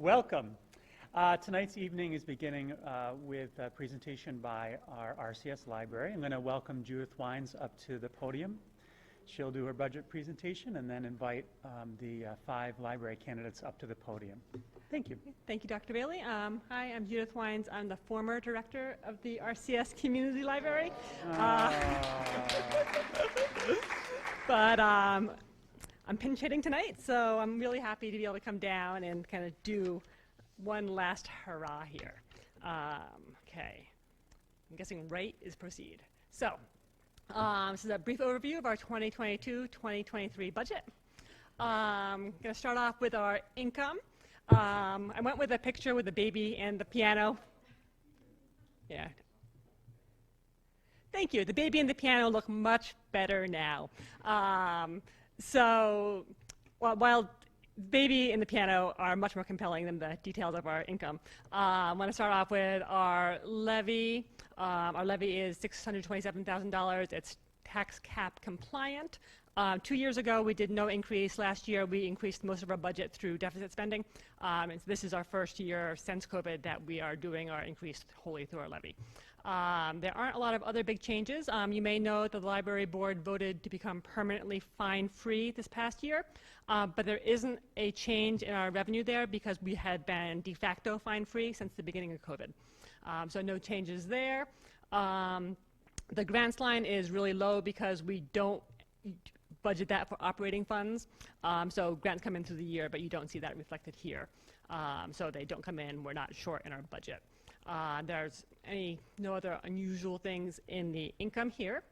Welcome. Tonight's evening is beginning with a presentation by our RCS library. I'm going to welcome Judith Wines up to the podium. She'll do her budget presentation and then invite the 5 library candidates up to the podium. Thank you. Thank you, Dr. Bailey. Hi, I'm Judith Wines. I'm the former director of the RCS Community Library. But I'm pinch hitting tonight, so I'm really happy to be able to come down and kind of do one last hurrah here. Okay, I'm guessing right is proceed. So this is a brief overview of our 2022-2023 budget. I'm going to start off with our income. I went with a picture with the baby and the piano. Yeah. Thank you. The baby and the piano look much better now. So while baby and the piano are much more compelling than the details of our income, I'm going to start off with our levy. Our levy is $627,000. It's tax cap compliant. 2 years ago, we did no increase. Last year, we increased most of our budget through deficit spending. And so this is our first year since COVID that we are doing our increase wholly through our levy. There aren't a lot of other big changes. You may know that the library board voted to become permanently fine-free this past year, but there isn't a change in our revenue there because we had been de facto fine-free since the beginning of COVID. So no changes there. The grants line is really low because we don't budget that for operating funds. So grants come in through the year, but you don't see that reflected here. So they don't come in. We're not short in our budget. There's no other unusual things in the income here.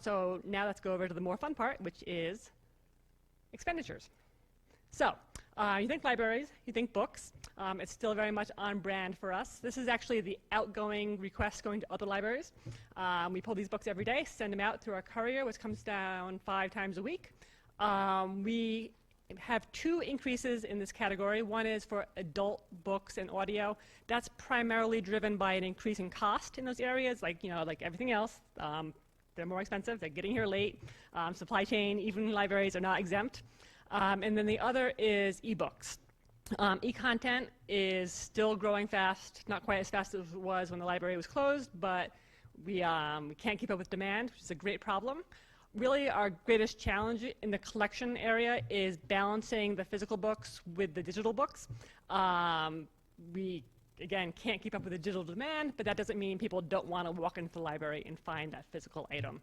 So now let's go over to the more fun part, which is expenditures. So you think libraries, you think books. It's still very much on brand for us. This is actually the outgoing requests going to other libraries. We pull these books every day, send them out through our courier, which comes down 5 times a week. We have 2 increases in this category. One is for adult books and audio. That's primarily driven by an increase in cost in those areas, like everything else. They're more expensive. They're getting here late. Supply chain, even libraries are not exempt. And then the other is ebooks. E-content is still growing fast, not quite as fast as it was when the library was closed, but we can't keep up with demand, which is a great problem. Really, our greatest challenge in the collection area is balancing the physical books with the digital books. We, again, can't keep up with the digital demand, but that doesn't mean people don't want to walk into the library and find that physical item.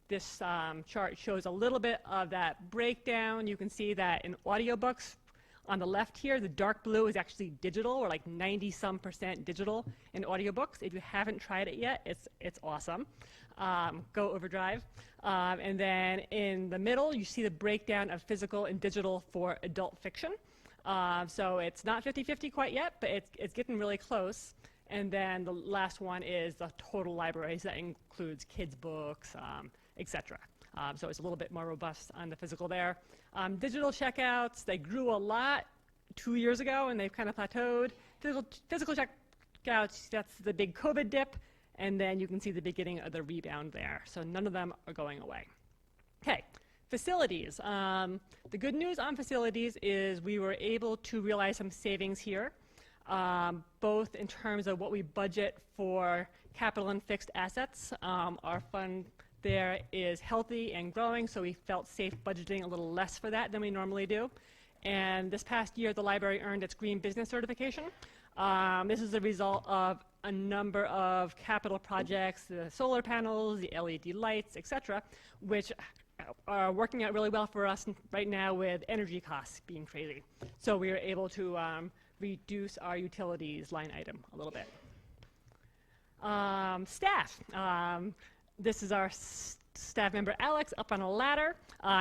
This chart shows a little bit of that breakdown. You can see that in audiobooks, on the left here, the dark blue is actually digital, or like 90-some% digital in audiobooks. If you haven't tried it yet, it's awesome. Go Overdrive. And then in the middle, you see the breakdown of physical and digital for adult fiction. So it's not 50-50 quite yet, but it's getting really close. And then the last one is the total libraries. That includes kids' books, etc. So it's a little bit more robust on the physical there. Digital checkouts, they grew a lot 2 years ago, and they've kind of plateaued. Physical checkouts, that's the big COVID dip, and then you can see the beginning of the rebound there. So none of them are going away. Okay, facilities. The good news on facilities is we were able to realize some savings here, both in terms of what we budget for capital and fixed assets. Our fund there is healthy and growing, so we felt safe budgeting a little less for that than we normally do. And this past year, the library earned its Green Business Certification. This is a result of a number of capital projects, the solar panels, the LED lights, etc., which are working out really well for us right now with energy costs being crazy. So we were able to reduce our utilities line item a little bit. Staff. This is our staff member, Alex, up on a ladder.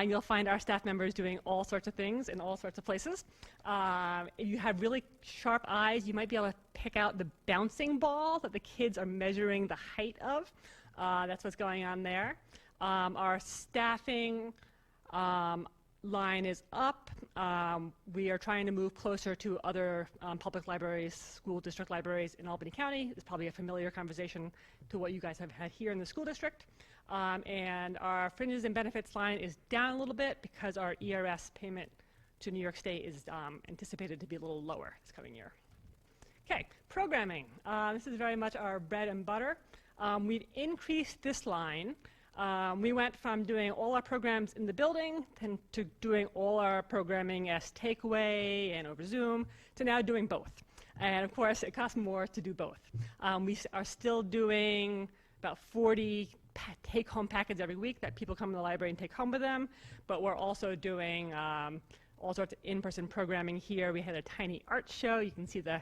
You'll find our staff members doing all sorts of things in all sorts of places. If you have really sharp eyes, you might be able to pick out the bouncing ball that the kids are measuring the height of. That's what's going on there. Our staffing line is up. We are trying to move closer to other public libraries, school district libraries in Albany County. It's probably a familiar conversation to what you guys have had here in the school district. And our fringes and benefits line is down a little bit because our ERS payment to New York State is anticipated to be a little lower this coming year. Okay, programming. This is very much our bread and butter. We've increased this line. We went from doing all our programs in the building to doing all our programming as takeaway and over Zoom to now doing both. And of course, it costs more to do both. We are still doing about 40 take-home packets every week that people come to the library and take home with them, but we're also doing all sorts of in-person programming here. We had a tiny art show. You can see the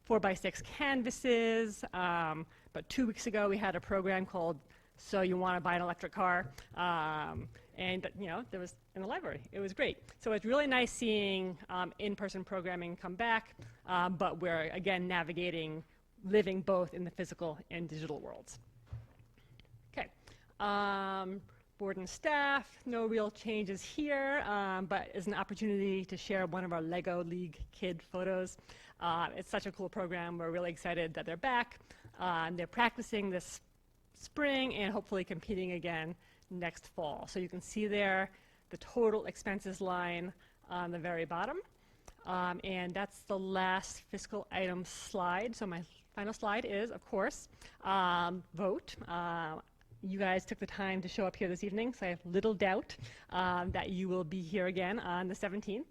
4x6 canvases. But 2 weeks ago, we had a program called So You Want to Buy an Electric Car? And you know, there was in the library. It was great. So it's really nice seeing in-person programming come back, but we're, again, navigating living both in the physical and digital worlds. Okay. Board and staff, no real changes here, but is an opportunity to share one of our Lego League kid photos. It's such a cool program. We're really excited that they're back. They're practicing this spring and hopefully competing again next fall. So you can see there the total expenses line on the very bottom. And that's the last fiscal item slide. So my final slide is, of course, vote. You guys took the time to show up here this evening, so I have little doubt that you will be here again on the 17th.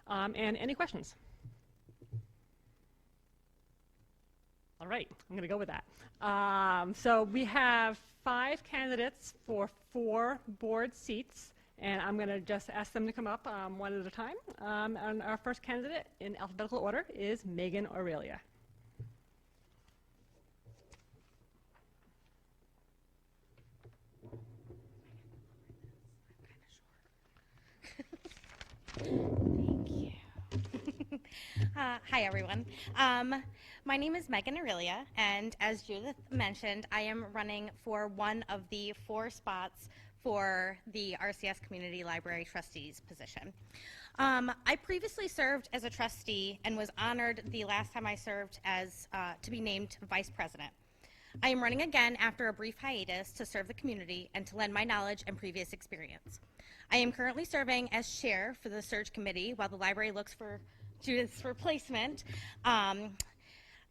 And any questions? All right, I'm going to go with that. So we have 5 candidates for 4 board seats, and I'm going to just ask them to come up one at a time. And our first candidate in alphabetical order is Megan Aurelia. Thank you. Hi, everyone. My name is Megan Aurelia, and as Judith mentioned, I am running for one of the 4 spots for the RCS Community Library Trustees position. I previously served as a trustee and was honored the last time I served as to be named vice president. I am running again after a brief hiatus to serve the community and to lend my knowledge and previous experience. I am currently serving as chair for the search committee while the library looks for Judith's replacement.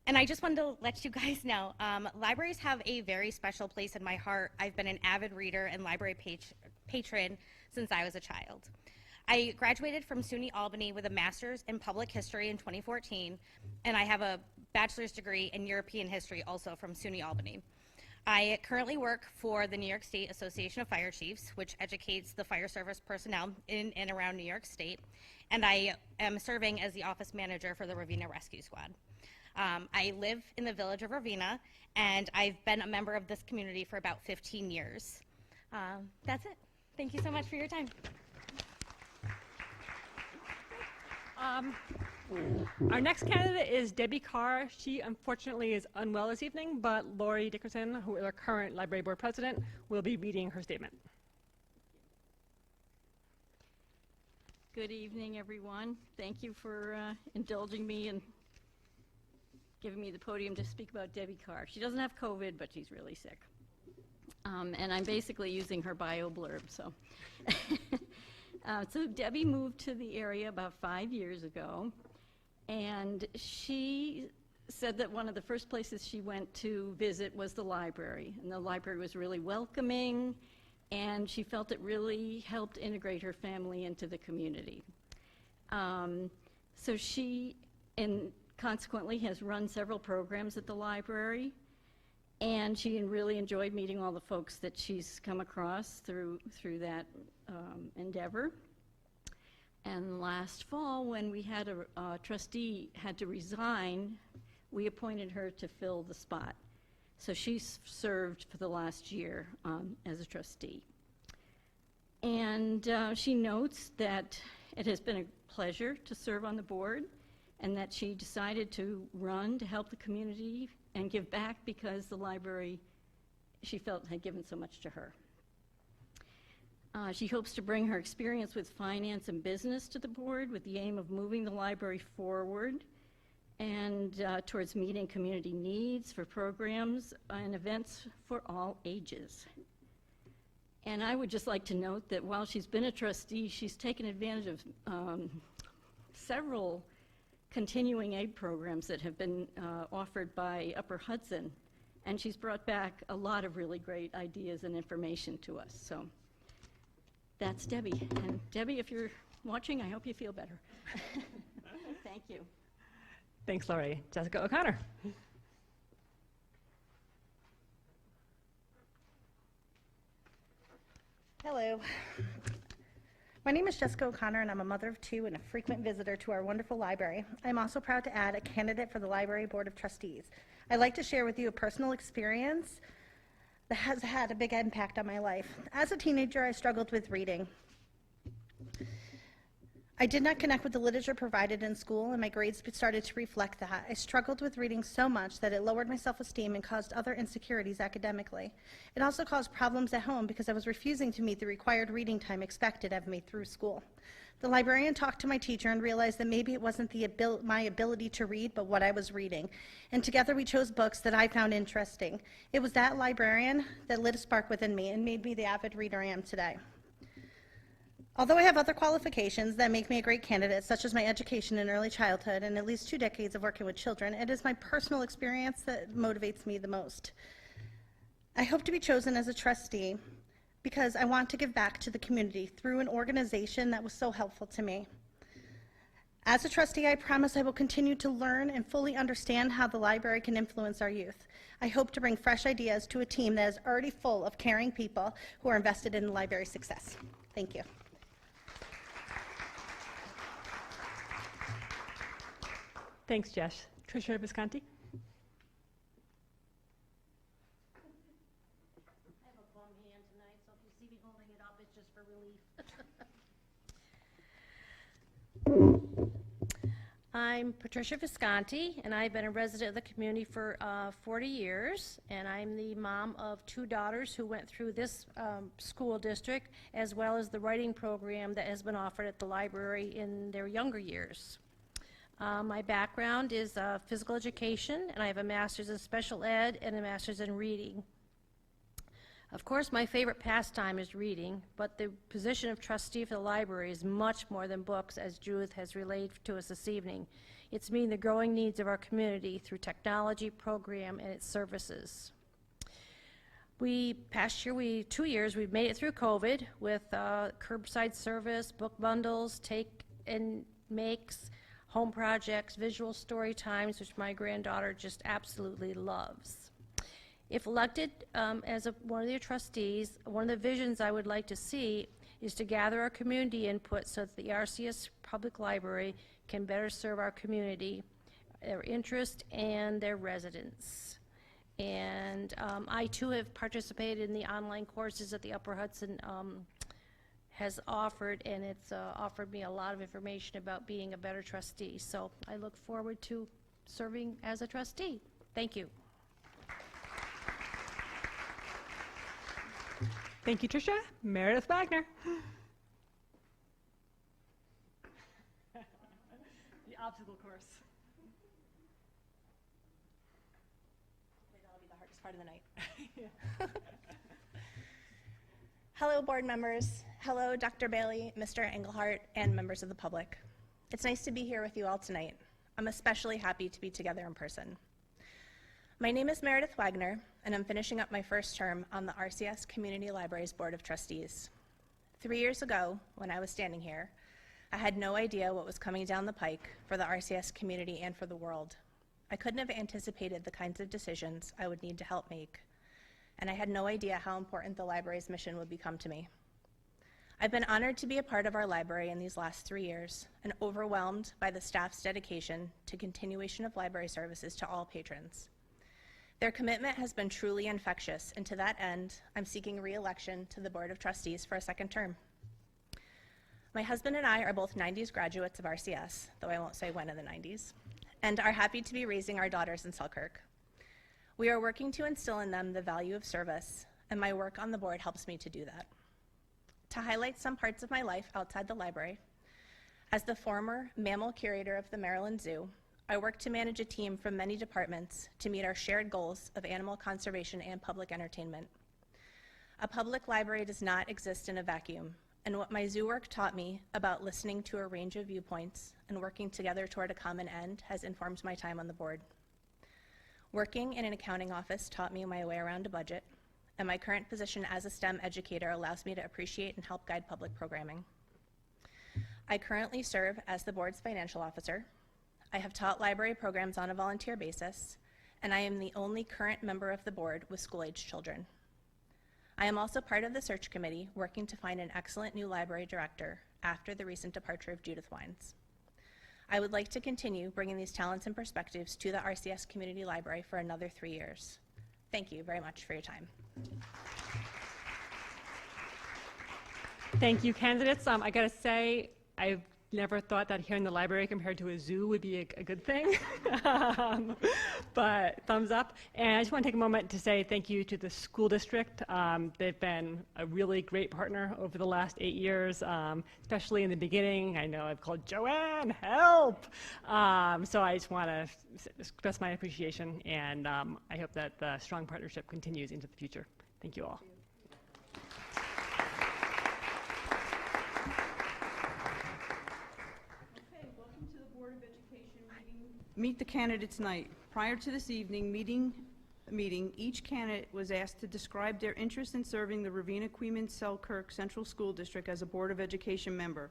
And I just wanted to let you guys know, libraries have a very special place in my heart. I've been an avid reader and library patron since I was a child. I graduated from SUNY Albany with a master's in public history in 2014, and I have a bachelor's degree in European history also from SUNY Albany. I currently work for the New York State Association of Fire Chiefs, which educates the fire service personnel in and around New York State, and I am serving as the office manager for the Ravena Rescue Squad. I live in the village of Ravena, and I've been a member of this community for about 15 years. That's it. Thank you so much for your time. Our next candidate is Debbie Carr. She unfortunately is unwell this evening, but Lori Dickerson, who is our current library board president, will be reading her statement. Good evening, everyone. Thank you for indulging me and giving me the podium to speak about Debbie Carr. She doesn't have COVID, but she's really sick. And I'm basically using her bio blurb, so. So Debbie moved to the area about 5 years ago, and she said that one of the first places she went to visit was the library, and the library was really welcoming, and she felt it really helped integrate her family into the community. So she, consequently, has run several programs at the library, and she really enjoyed meeting all the folks that she's come across through that endeavor. And last fall, when we had a trustee had to resign, we appointed her to fill the spot. So she's served for the last year as a trustee. And she notes that it has been a pleasure to serve on the board, and that she decided to run to help the community and give back because the library, she felt, had given so much to her. She hopes to bring her experience with finance and business to the board with the aim of moving the library forward and towards meeting community needs for programs and events for all ages. And I would just like to note that while she's been a trustee, she's taken advantage of several continuing aid programs that have been offered by Upper Hudson, and she's brought back a lot of really great ideas and information to us. So that's Debbie. And Debbie, if you're watching, I hope you feel better. Thank you. Thanks, Laurie. Jessica O'Connor. Hello. My name is Jessica O'Connor, and I'm a mother of two and a frequent visitor to our wonderful library. I'm also proud to add a candidate for the Library Board of Trustees. I'd like to share with you a personal experience that has had a big impact on my life. As a teenager, I struggled with reading. I did not connect with the literature provided in school, and my grades started to reflect that. I struggled with reading so much that it lowered my self-esteem and caused other insecurities academically. It also caused problems at home because I was refusing to meet the required reading time expected of me through school. The librarian talked to my teacher and realized that maybe it wasn't my ability to read, but what I was reading. And together we chose books that I found interesting. It was that librarian that lit a spark within me and made me the avid reader I am today. Although I have other qualifications that make me a great candidate, such as my education in early childhood and at least 2 decades of working with children, it is my personal experience that motivates me the most. I hope to be chosen as a trustee because I want to give back to the community through an organization that was so helpful to me. As a trustee, I promise I will continue to learn and fully understand how the library can influence our youth. I hope to bring fresh ideas to a team that is already full of caring people who are invested in the library's success. Thank you. Thanks, Jess. Patricia Visconti. I have a bum hand tonight, so if you see me holding it up, it's just for relief. I'm Patricia Visconti, and I've been a resident of the community for 40 years, and I'm the mom of 2 daughters who went through this school district, as well as the writing program that has been offered at the library in their younger years. My background is physical education, and I have a master's in special ed and a master's in reading. Of course, my favorite pastime is reading, but the position of trustee for the library is much more than books, as Judith has relayed to us this evening. It's meeting the growing needs of our community through technology, program, and its services. Past year, 2 years, we've made it through COVID with curbside service, book bundles, take and makes, home projects, visual story times, which my granddaughter just absolutely loves. If elected as one of the trustees, one of the visions I would like to see is to gather our community input so that the RCS Public Library can better serve our community, their interest, and their residents. And I too have participated in the online courses that the Upper Hudson has offered, and it's offered me a lot of information about being a better trustee. So I look forward to serving as a trustee. Thank you. Thank you, Tricia. Meredith Wagner. The obstacle course. That'll be the hardest part of the night. Hello, board members. Hello, Dr. Bailey, Mr. Engelhardt, and members of the public. It's nice to be here with you all tonight. I'm especially happy to be together in person. My name is Meredith Wagner, and I'm finishing up my first term on the RCS Community Libraries Board of Trustees. 3 years ago, when I was standing here, I had no idea what was coming down the pike for the RCS community and for the world. I couldn't have anticipated the kinds of decisions I would need to help make, and I had no idea how important the library's mission would become to me. I've been honored to be a part of our library in these last 3 years and overwhelmed by the staff's dedication to continuation of library services to all patrons. Their commitment has been truly infectious, and to that end, I'm seeking re-election to the Board of Trustees for a second term. My husband and I are both 90s graduates of RCS, though I won't say when in the 90s, and are happy to be raising our daughters in Selkirk. We are working to instill in them the value of service, and my work on the board helps me to do that. To highlight some parts of my life outside the library, as the former mammal curator of the Maryland Zoo, I work to manage a team from many departments to meet our shared goals of animal conservation and public entertainment. A public library does not exist in a vacuum. and what my zoo work taught me about listening to a range of viewpoints and working together toward a common end has informed my time on the board. Working in an accounting office taught me my way around a budget, and my current position as a STEM educator allows me to appreciate and help guide public programming. I currently serve as the board's financial officer. I have taught library programs on a volunteer basis, and I am the only current member of the board with school-aged children. I am also part of the search committee working to find an excellent new library director after the recent departure of Judith Wagner. I would like to continue bringing these talents and perspectives to the RCS Community Library for another 3 years. Thank you very much for your time. Thank you, candidates. I gotta say, I've never thought that here in the library compared to a zoo would be a good thing. But thumbs up. And I just want to take a moment to say thank you to the school district. They've been a really great partner over the last 8 years, especially in the beginning. I know I've called Joanne, help! So I just want to express my appreciation, and I hope that the strong partnership continues into the future. Thank you all. Meet the Candidates Night. Prior to this evening meeting, each candidate was asked to describe their interest in serving the Ravena-Coeymans-Selkirk Central School District as a Board of Education member.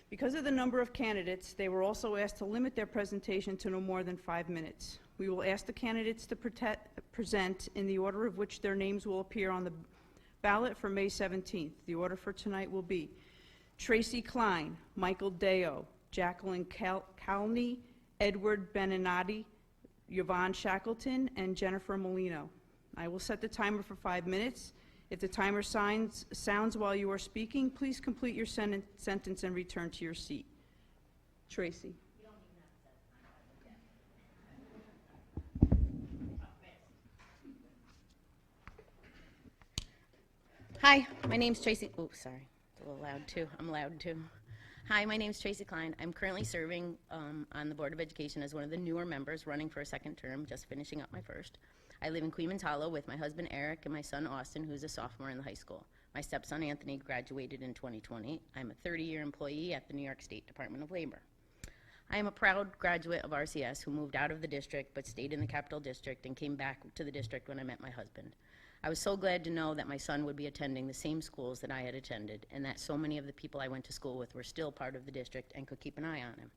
Because of the number of candidates, they were also asked to limit their presentation to no more than 5 minutes. We will ask the candidates to present in the order of which their names will appear on the ballot for May 17th. The order for tonight will be Tracy Klein, Michael Deo, Jacqueline Calney, Edward Bernanotti, Yvonne Shackleton, and Jennifer Molino. I will set the timer for 5 minutes. If the timer sounds while you are speaking, please complete your sentence and return to your seat. Tracy. Hi, my name's Tracy. Oh, sorry, it's a little loud too. I'm loud too. Hi, my name's Tracy Klein. I'm currently serving on the Board of Education as one of the newer members, running for a second term, just finishing up my first. I live in Coeymans Hollow with my husband Eric and my son Austin, who's a sophomore in the high school. My stepson Anthony graduated in 2020. I'm a 30-year employee at the New York State Department of Labor. I am a proud graduate of RCS who moved out of the district but stayed in the Capital District and came back to the district when I met my husband. I was so glad to know that my son would be attending the same schools that I had attended, and that so many of the people I went to school with were still part of the district and could keep an eye on him.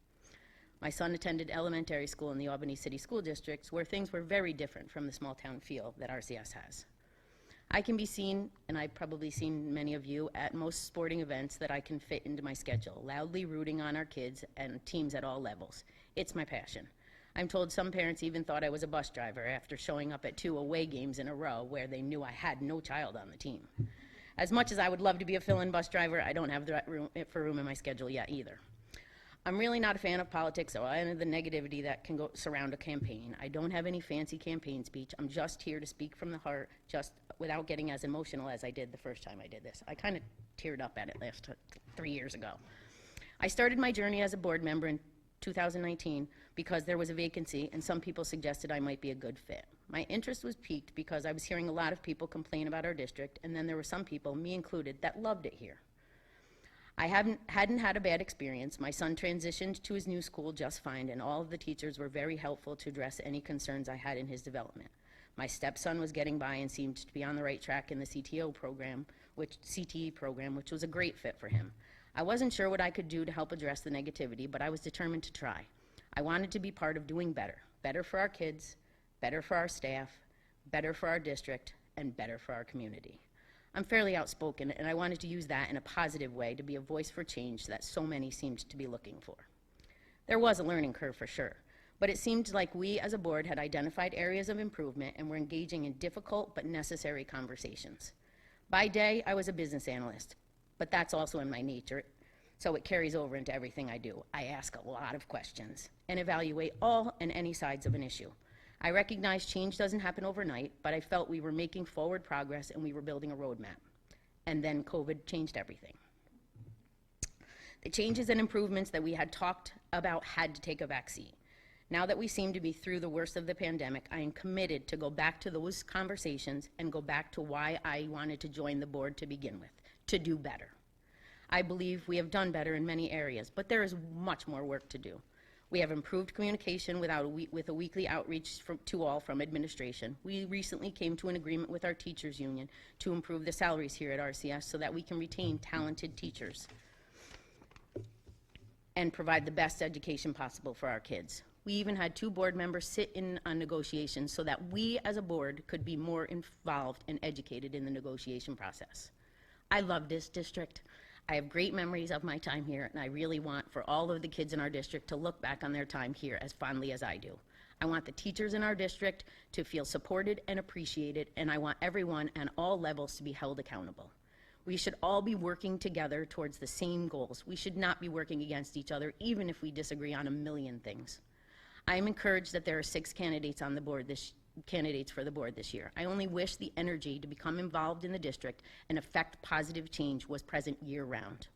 My son attended elementary school in the Albany City School Districts, where things were very different from the small town feel that RCS has. I can be seen, and I've probably seen many of you, at most sporting events that I can fit into my schedule, loudly rooting on our kids and teams at all levels. It's my passion. I'm told some parents even thought I was a bus driver after showing up at 2 away games in a row where they knew I had no child on the team. As much as I would love to be a fill-in bus driver, I don't have the room in my schedule yet either. I'm really not a fan of politics or any of the negativity that can surround a campaign. I don't have any fancy campaign speech. I'm just here to speak from the heart, just without getting as emotional as I did the first time I did this. I kind of teared up at it 3 years ago. I started my journey as a board member in 2019 because there was a vacancy and some people suggested I might be a good fit. My interest was piqued because I was hearing a lot of people complain about our district, and then there were some people, me included, that loved it here. I hadn't had a bad experience. My son transitioned to his new school just fine, and all of the teachers were very helpful to address any concerns I had in his development. My stepson was getting by and seemed to be on the right track in the CTE program, which was a great fit for him. I wasn't sure what I could do to help address the negativity, but I was determined to try. I wanted to be part of doing better. Better for our kids, better for our staff, better for our district, and better for our community. I'm fairly outspoken, and I wanted to use that in a positive way to be a voice for change that so many seemed to be looking for. There was a learning curve for sure, but it seemed like we as a board had identified areas of improvement and were engaging in difficult but necessary conversations. By day, I was a business analyst, but that's also in my nature, so it carries over into everything I do. I ask a lot of questions and evaluate all and any sides of an issue. I recognize change doesn't happen overnight, but I felt we were making forward progress and we were building a roadmap. And then COVID changed everything. The changes and improvements that we had talked about had to take a backseat. Now that we seem to be through the worst of the pandemic, I am committed to go back to those conversations and go back to why I wanted to join the board to begin with, to do better. I believe we have done better in many areas, but there is much more work to do. We have improved communication with a weekly outreach to all from administration. We recently came to an agreement with our teachers union to improve the salaries here at RCS so that we can retain talented teachers and provide the best education possible for our kids. We even had 2 board members sit in on negotiations so that we as a board could be more involved and educated in the negotiation process. I love this district. I have great memories of my time here, and I really want for all of the kids in our district to look back on their time here as fondly as I do. I want the teachers in our district to feel supported and appreciated, and I want everyone on all levels to be held accountable. We should all be working together towards the same goals. We should not be working against each other, even if we disagree on a million things. I am encouraged that there are 6 candidates on the board candidates for the board this year. I only wish the energy to become involved in the district and affect positive change was present year-round.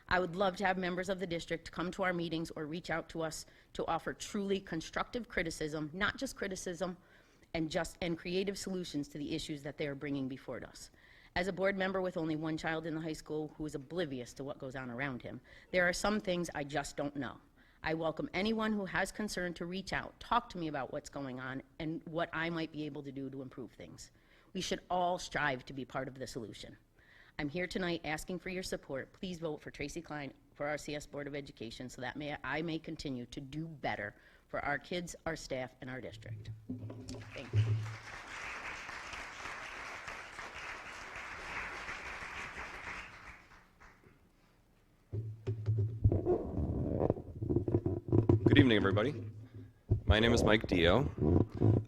I would love to have members of the district come to our meetings or reach out to us to offer truly constructive criticism, not just criticism, and creative solutions to the issues that they are bringing before us. As a board member with only 1 child in the high school who is oblivious to what goes on around him, there are some things I just don't know. I welcome anyone who has concern to reach out, talk to me about what's going on and what I might be able to do to improve things. We should all strive to be part of the solution. I'm here tonight asking for your support. Please vote for Tracy Klein for RCS Board of Education so that I may continue to do better for our kids, our staff, and our district. Thank you. Good evening, everybody. My name is Mike Dio.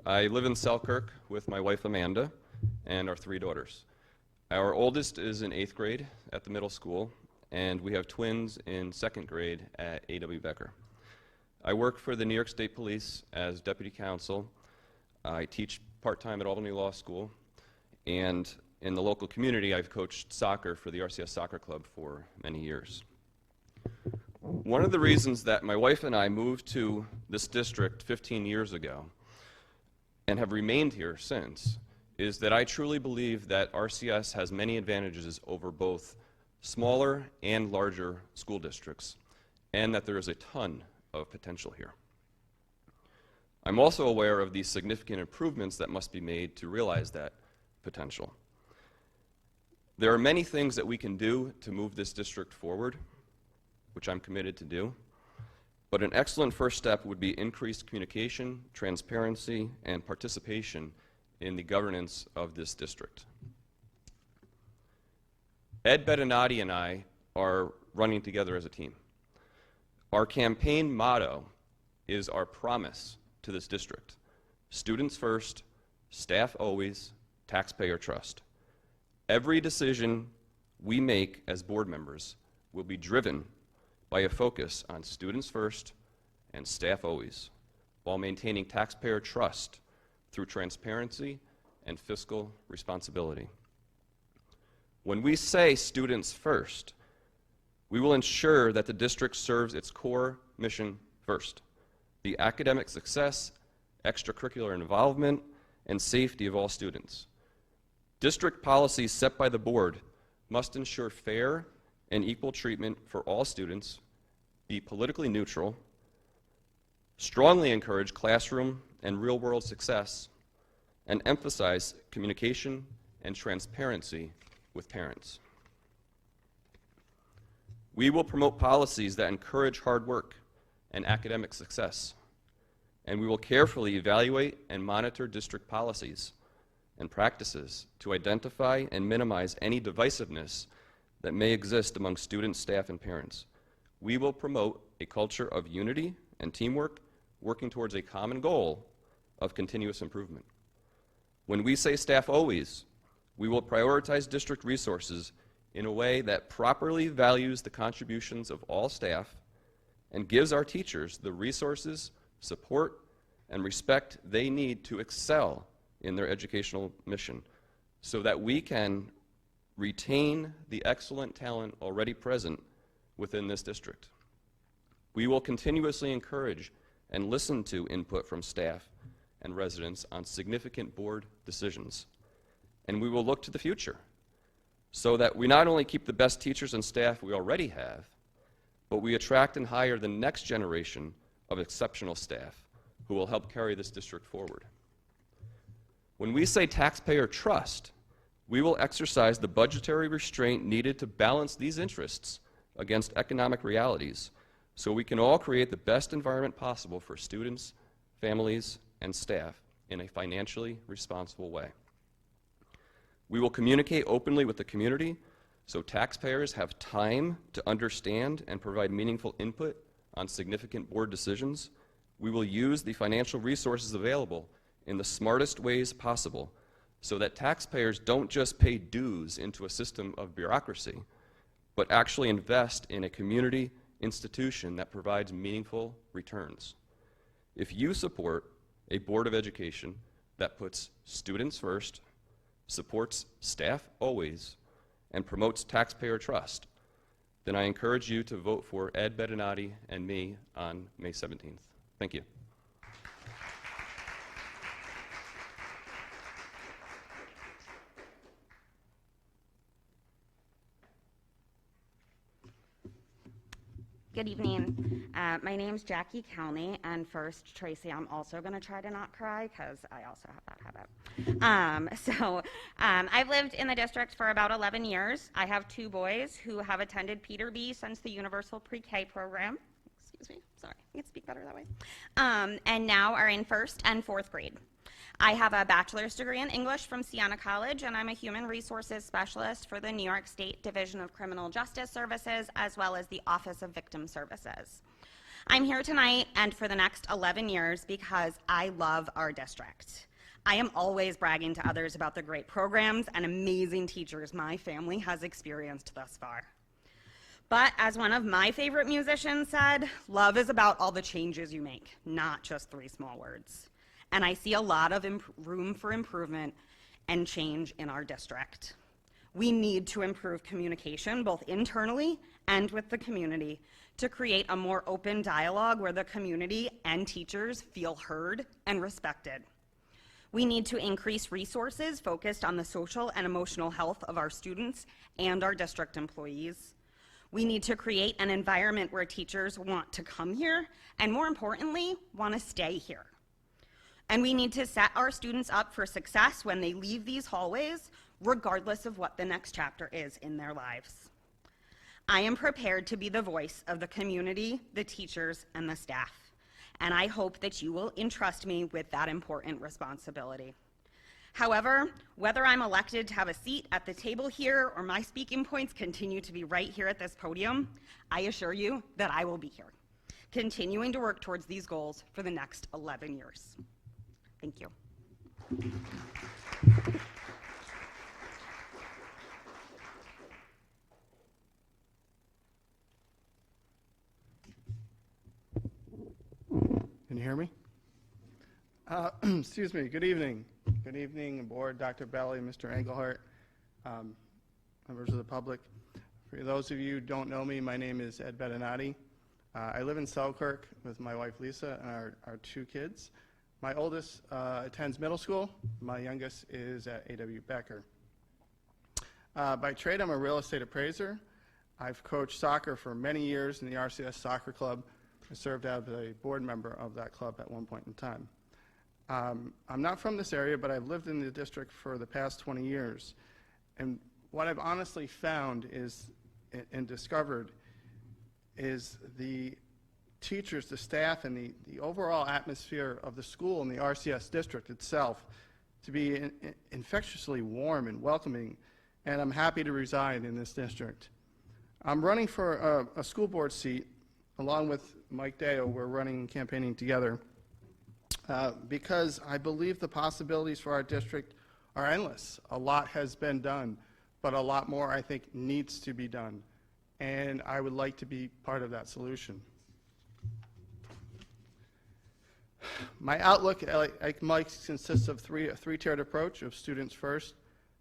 I live in Selkirk with my wife Amanda and our 3 daughters. Our oldest is in 8th grade at the middle school, and we have twins in 2nd grade at A.W. Becker. I work for the New York State Police as deputy counsel. I teach part-time at Albany Law School, and in the local community, I've coached soccer for the RCS Soccer Club for many years. One of the reasons that my wife and I moved to this district 15 years ago and have remained here since is that I truly believe that RCS has many advantages over both smaller and larger school districts, and that there is a ton of potential here. I'm also aware of the significant improvements that must be made to realize that potential. There are many things that we can do to move this district forward, which I'm committed to do, but an excellent first step would be increased communication, transparency, and participation in the governance of this district. Ed Bernanotti and I are running together as a team. Our campaign motto is our promise to this district: students first, staff always, taxpayer trust. Every decision we make as board members will be driven by a focus on students first and staff always, while maintaining taxpayer trust through transparency and fiscal responsibility. When we say students first, we will ensure that the district serves its core mission first: the academic success, extracurricular involvement, and safety of all students. District policies set by the board must ensure fair and equal treatment for all students, be politically neutral, strongly encourage classroom and real-world success, and emphasize communication and transparency with parents. We will promote policies that encourage hard work and academic success, and we will carefully evaluate and monitor district policies and practices to identify and minimize any divisiveness that may exist among students, staff, and parents. We will promote a culture of unity and teamwork, working towards a common goal of continuous improvement. When we say staff always, we will prioritize district resources in a way that properly values the contributions of all staff and gives our teachers the resources, support, and respect they need to excel in their educational mission, so that we can retain the excellent talent already present within this district. We will continuously encourage and listen to input from staff and residents on significant board decisions, and we will look to the future so that we not only keep the best teachers and staff we already have, but we attract and hire the next generation of exceptional staff who will help carry this district forward. When we say taxpayer trust, we will exercise the budgetary restraint needed to balance these interests against economic realities so we can all create the best environment possible for students, families, and staff in a financially responsible way. We will communicate openly with the community so taxpayers have time to understand and provide meaningful input on significant board decisions. We will use the financial resources available in the smartest ways possible so that taxpayers don't just pay dues into a system of bureaucracy, but actually invest in a community institution that provides meaningful returns. If you support a Board of Education that puts students first, supports staff always, and promotes taxpayer trust, then I encourage you to vote for Ed Bernanotti and me on May 17th. Thank you. Good evening. My name's Jackie Kelney, and first, Tracy, I'm also going to try to not cry because I also have that habit. I've lived in the district for about 11 years. I have 2 boys who have attended Peter B. since the Universal Pre-K program. Excuse me, sorry, I can speak better that way. And now are in 1st and 4th grade. I have a bachelor's degree in English from Siena College, and I'm a human resources specialist for the New York State Division of Criminal Justice Services, as well as the Office of Victim Services. I'm here tonight and for the next 11 years because I love our district. I am always bragging to others about the great programs and amazing teachers my family has experienced thus far. But as one of my favorite musicians said, love is about all the changes you make, not just 3 small words. And I see a lot of room for improvement and change in our district. We need to improve communication, both internally and with the community, to create a more open dialogue where the community and teachers feel heard and respected. We need to increase resources focused on the social and emotional health of our students and our district employees. We need to create an environment where teachers want to come here and, more importantly, want to stay here. And we need to set our students up for success when they leave these hallways, regardless of what the next chapter is in their lives. I am prepared to be the voice of the community, the teachers, and the staff, and I hope that you will entrust me with that important responsibility. However, whether I'm elected to have a seat at the table here or my speaking points continue to be right here at this podium, I assure you that I will be here, continuing to work towards these goals for the next 11 years. Thank you. Can you hear me? Excuse me. Good evening. Good evening, board, Dr. Belli, Mr. Engelhardt, members of the public. For those of you who don't know me, my name is Ed Bernanotti. I live in Selkirk with my wife Lisa and our 2 kids. My oldest attends middle school. My youngest is at A.W. Becker. By trade, I'm a real estate appraiser. I've coached soccer for many years in the RCS Soccer Club. I served as a board member of that club at one point in time. I'm not from this area, but I've lived in the district for the past 20 years. And what I've honestly found is, and discovered, is the teachers, the staff, and the overall atmosphere of the school and the RCS district itself to be infectiously warm and welcoming, and I'm happy to reside in this district. I'm running for a school board seat along with Mike Deo. We're running and campaigning together because I believe the possibilities for our district are endless. A lot has been done, but a lot more, I think, needs to be done, and I would like to be part of that solution. My outlook, like Mike's, consists of a three-tiered approach of students first,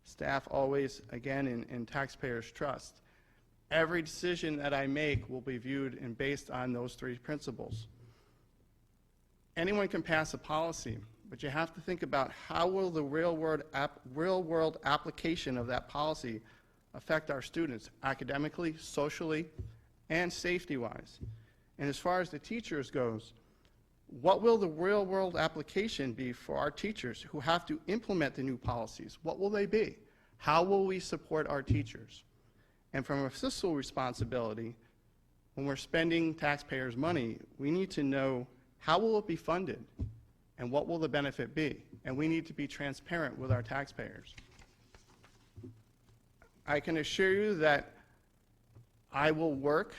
staff always, again, and taxpayers trust. Every decision that I make will be viewed and based on those 3 principles. Anyone can pass a policy, but you have to think about how will the real-world application of that policy affect our students academically, socially, and safety-wise? And as far as the teachers goes, what will the real-world application be for our teachers who have to implement the new policies? What will they be? How will we support our teachers? And from a fiscal responsibility, when we're spending taxpayers' money, we need to know how will it be funded and what will the benefit be? And we need to be transparent with our taxpayers. I can assure you that I will work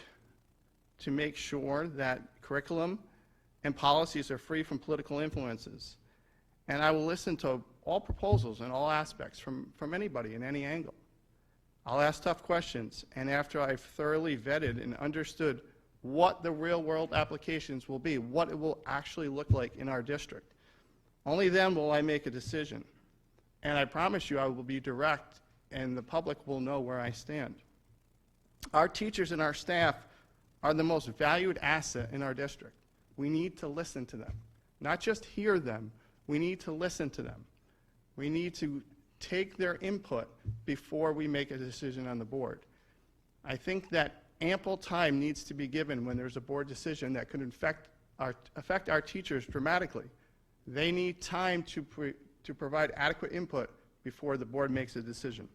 to make sure that curriculum and policies are free from political influences. And I will listen to all proposals in all aspects from anybody in any angle. I'll ask tough questions, and after I've thoroughly vetted and understood what the real-world applications will be, what it will actually look like in our district, only then will I make a decision. And I promise you I will be direct, and the public will know where I stand. Our teachers and our staff are the most valued asset in our district. We need to listen to them, not just hear them. We need to listen to them. We need to take their input before we make a decision on the board. I think that ample time needs to be given when there's a board decision that could affect our teachers dramatically. They need time to provide adequate input before the board makes a decision.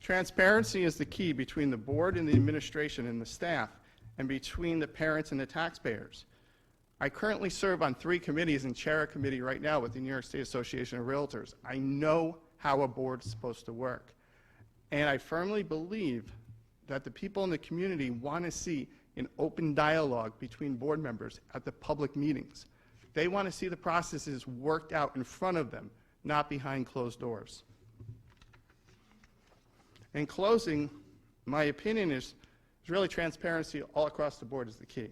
Transparency is the key between the board and the administration and the staff, and between the parents and the taxpayers. I currently serve on 3 committees and chair a committee right now with the New York State Association of Realtors. I know how a board is supposed to work. And I firmly believe that the people in the community want to see an open dialogue between board members at the public meetings. They want to see the processes worked out in front of them, not behind closed doors. In closing, my opinion is really transparency all across the board is the key.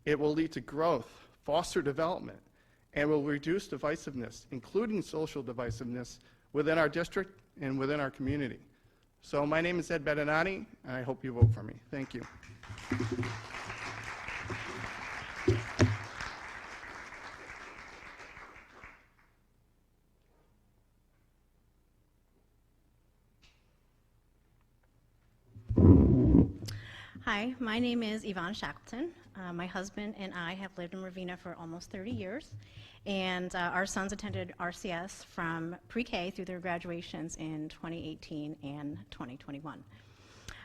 It will lead to growth, foster development, and will reduce divisiveness, including social divisiveness, within our district and within our community. So my name is Ed Bernanotti, and I hope you vote for me. Thank you. Hi, my name is Yvonne Shackleton. My husband and I have lived in Ravena for almost 30 years, and our sons attended RCS from pre-K through their graduations in 2018 and 2021.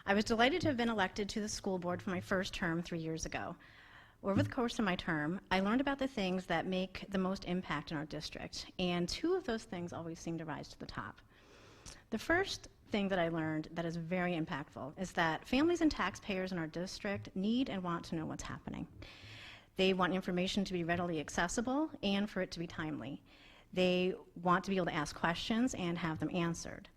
I was delighted to have been elected to the school board for my first term 3 years ago. Over the course of my term, I learned about the things that make the most impact in our district, and 2 of those things always seem to rise to the top. The first thing that I learned that is very impactful is that families and taxpayers in our district need and want to know what's happening. They want information to be readily accessible and for it to be timely. They want to be able to ask questions and have them answered.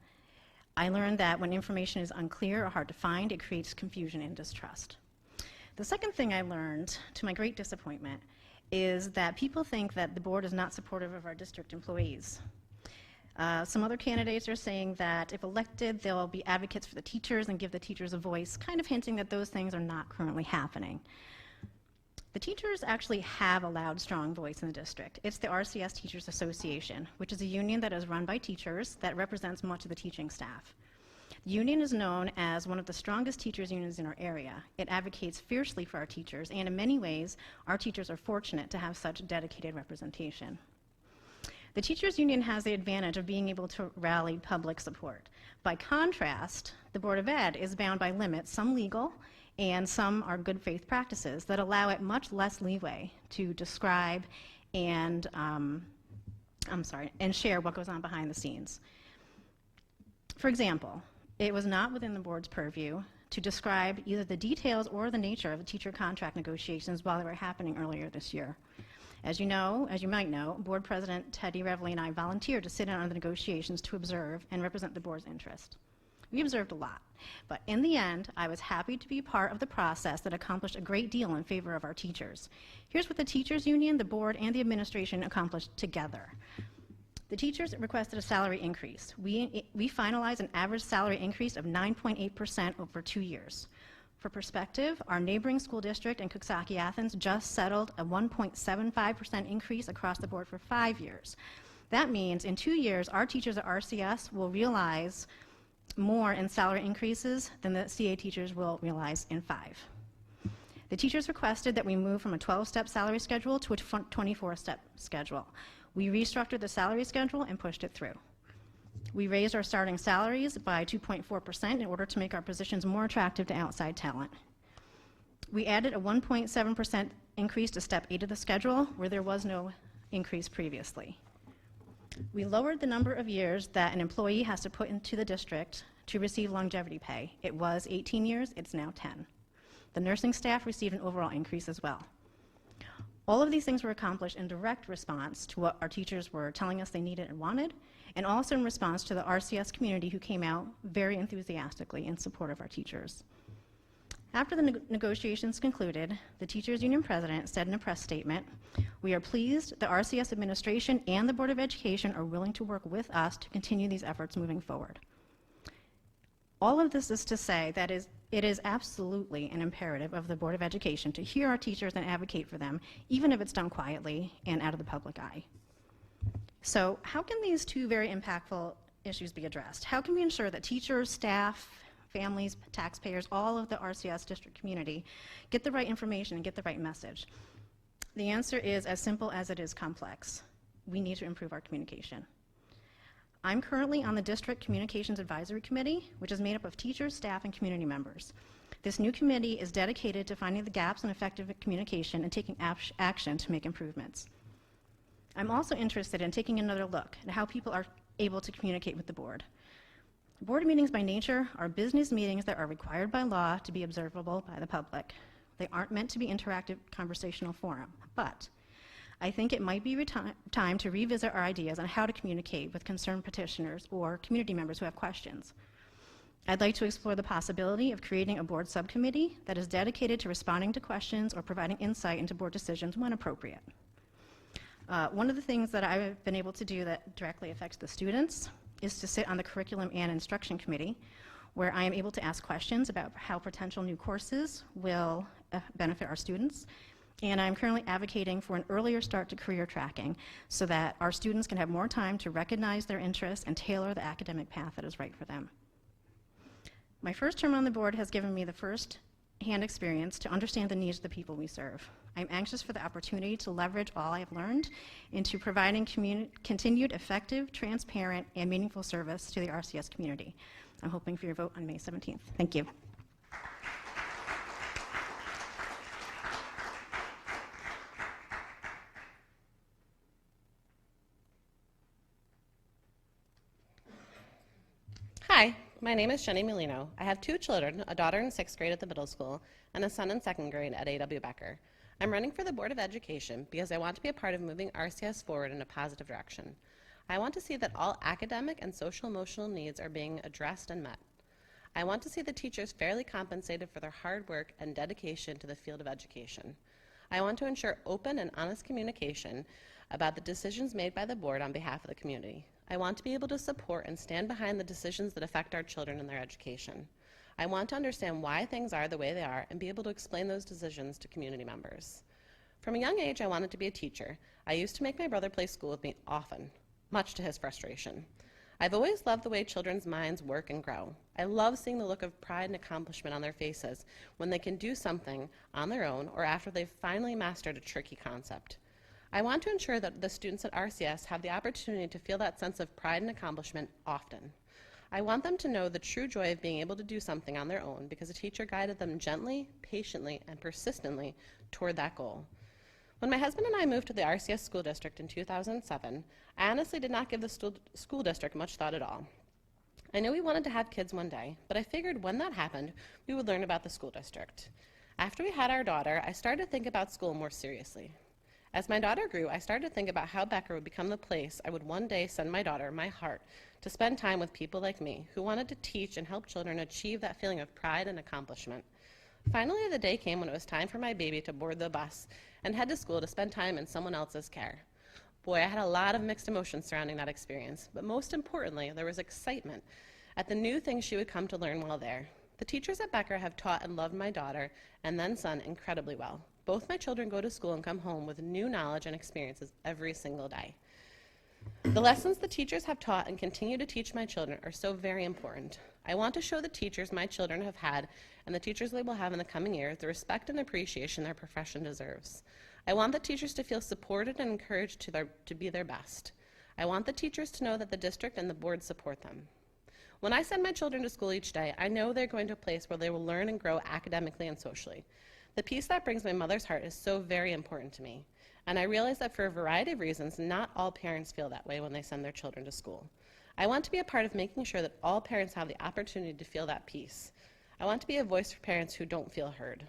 I learned that when information is unclear or hard to find, it creates confusion and distrust. The second thing I learned, to my great disappointment, is that people think that the board is not supportive of our district employees. Some other candidates are saying that if elected, they'll be advocates for the teachers and give the teachers a voice, kind of hinting that those things are not currently happening. The teachers actually have a loud, strong voice in the district. It's the RCS Teachers Association, which is a union that is run by teachers that represents much of the teaching staff. The union is known as one of the strongest teachers unions in our area. It advocates fiercely for our teachers, and in many ways, our teachers are fortunate to have such dedicated representation. The teachers union has the advantage of being able to rally public support. By contrast, the Board of Ed is bound by limits, some legal and some are good faith practices that allow it much less leeway to describe and share what goes on behind the scenes. For example, it was not within the board's purview to describe either the details or the nature of the teacher contract negotiations while they were happening earlier this year. As you might know, Board President Teddy Revely and I volunteered to sit in on the negotiations to observe and represent the board's interest. We observed a lot, but in the end, I was happy to be part of the process that accomplished a great deal in favor of our teachers. Here's what the teachers union, the board, and the administration accomplished together. The teachers requested a salary increase. We finalized an average salary increase of 9.8% over 2 years. For perspective, our neighboring school district in Coxsackie-Athens just settled a 1.75% increase across the board for 5 years. That means in 2 years, our teachers at RCS will realize more in salary increases than the CA teachers will realize in 5. The teachers requested that we move from a 12-step salary schedule to a 24-step schedule. We restructured the salary schedule and pushed it through. We raised our starting salaries by 2.4% in order to make our positions more attractive to outside talent. We added a 1.7% increase to step 8 of the schedule, where there was no increase previously. We lowered the number of years that an employee has to put into the district to receive longevity pay. It was 18 years, it's now 10. The nursing staff received an overall increase as well. All of these things were accomplished in direct response to what our teachers were telling us they needed and wanted, and also in response to the RCS community who came out very enthusiastically in support of our teachers. After the negotiations concluded, the Teachers Union president said in a press statement, "We are pleased the RCS administration and the Board of Education are willing to work with us to continue these efforts moving forward." All of this is to say that it is absolutely an imperative of the Board of Education to hear our teachers and advocate for them, even if it's done quietly and out of the public eye. So how can these two very impactful issues be addressed? How can we ensure that teachers, staff, families, taxpayers, all of the RCS district community get the right information and get the right message? The answer is as simple as it is complex. We need to improve our communication. I'm currently on the District Communications Advisory Committee, which is made up of teachers, staff, and community members. This new committee is dedicated to finding the gaps in effective communication and taking action to make improvements. I'm also interested in taking another look at how people are able to communicate with the board. Board meetings by nature are business meetings that are required by law to be observable by the public. They aren't meant to be interactive conversational forum, but I think it might be time to revisit our ideas on how to communicate with concerned petitioners or community members who have questions. I'd like to explore the possibility of creating a board subcommittee that is dedicated to responding to questions or providing insight into board decisions when appropriate. One of the things that I've been able to do that directly affects the students is to sit on the Curriculum and Instruction Committee, where I am able to ask questions about how potential new courses will benefit our students. And I'm currently advocating for an earlier start to career tracking so that our students can have more time to recognize their interests and tailor the academic path that is right for them. My first term on the board has given me the first-hand experience to understand the needs of the people we serve. I'm anxious for the opportunity to leverage all I have learned into providing continued effective, transparent, and meaningful service to the RCS community. I'm hoping for your vote on May 17th. Thank you. Hi, my name is Jenny Molino. I have 2 children, a daughter in 6th grade at the middle school and a son in 2nd grade at A.W. Becker. I'm running for the Board of Education because I want to be a part of moving RCS forward in a positive direction. I want to see that all academic and social-emotional needs are being addressed and met. I want to see the teachers fairly compensated for their hard work and dedication to the field of education. I want to ensure open and honest communication about the decisions made by the board on behalf of the community. I want to be able to support and stand behind the decisions that affect our children and their education. I want to understand why things are the way they are and be able to explain those decisions to community members. From a young age, I wanted to be a teacher. I used to make my brother play school with me often, much to his frustration. I've always loved the way children's minds work and grow. I love seeing the look of pride and accomplishment on their faces when they can do something on their own or after they've finally mastered a tricky concept. I want to ensure that the students at RCS have the opportunity to feel that sense of pride and accomplishment often. I want them to know the true joy of being able to do something on their own because a teacher guided them gently, patiently, and persistently toward that goal. When my husband and I moved to the RCS school district in 2007, I honestly did not give the school district much thought at all. I knew we wanted to have kids one day, but I figured when that happened, we would learn about the school district. After we had our daughter, I started to think about school more seriously. As my daughter grew, I started to think about how Becker would become the place I would one day send my daughter, my heart, to spend time with people like me who wanted to teach and help children achieve that feeling of pride and accomplishment. Finally, the day came when it was time for my baby to board the bus and head to school to spend time in someone else's care. Boy, I had a lot of mixed emotions surrounding that experience, but most importantly, there was excitement at the new things she would come to learn while there. The teachers at Becker have taught and loved my daughter and then son incredibly well. Both my children go to school and come home with new knowledge and experiences every single day. The lessons the teachers have taught and continue to teach my children are so very important. I want to show the teachers my children have had and the teachers they will have in the coming years the respect and appreciation their profession deserves. I want the teachers to feel supported and encouraged to be their best. I want the teachers to know that the district and the board support them. When I send my children to school each day, I know they're going to a place where they will learn and grow academically and socially. The piece that brings my mother's heart is so very important to me. And I realize that for a variety of reasons, not all parents feel that way when they send their children to school. I want to be a part of making sure that all parents have the opportunity to feel that peace. I want to be a voice for parents who don't feel heard.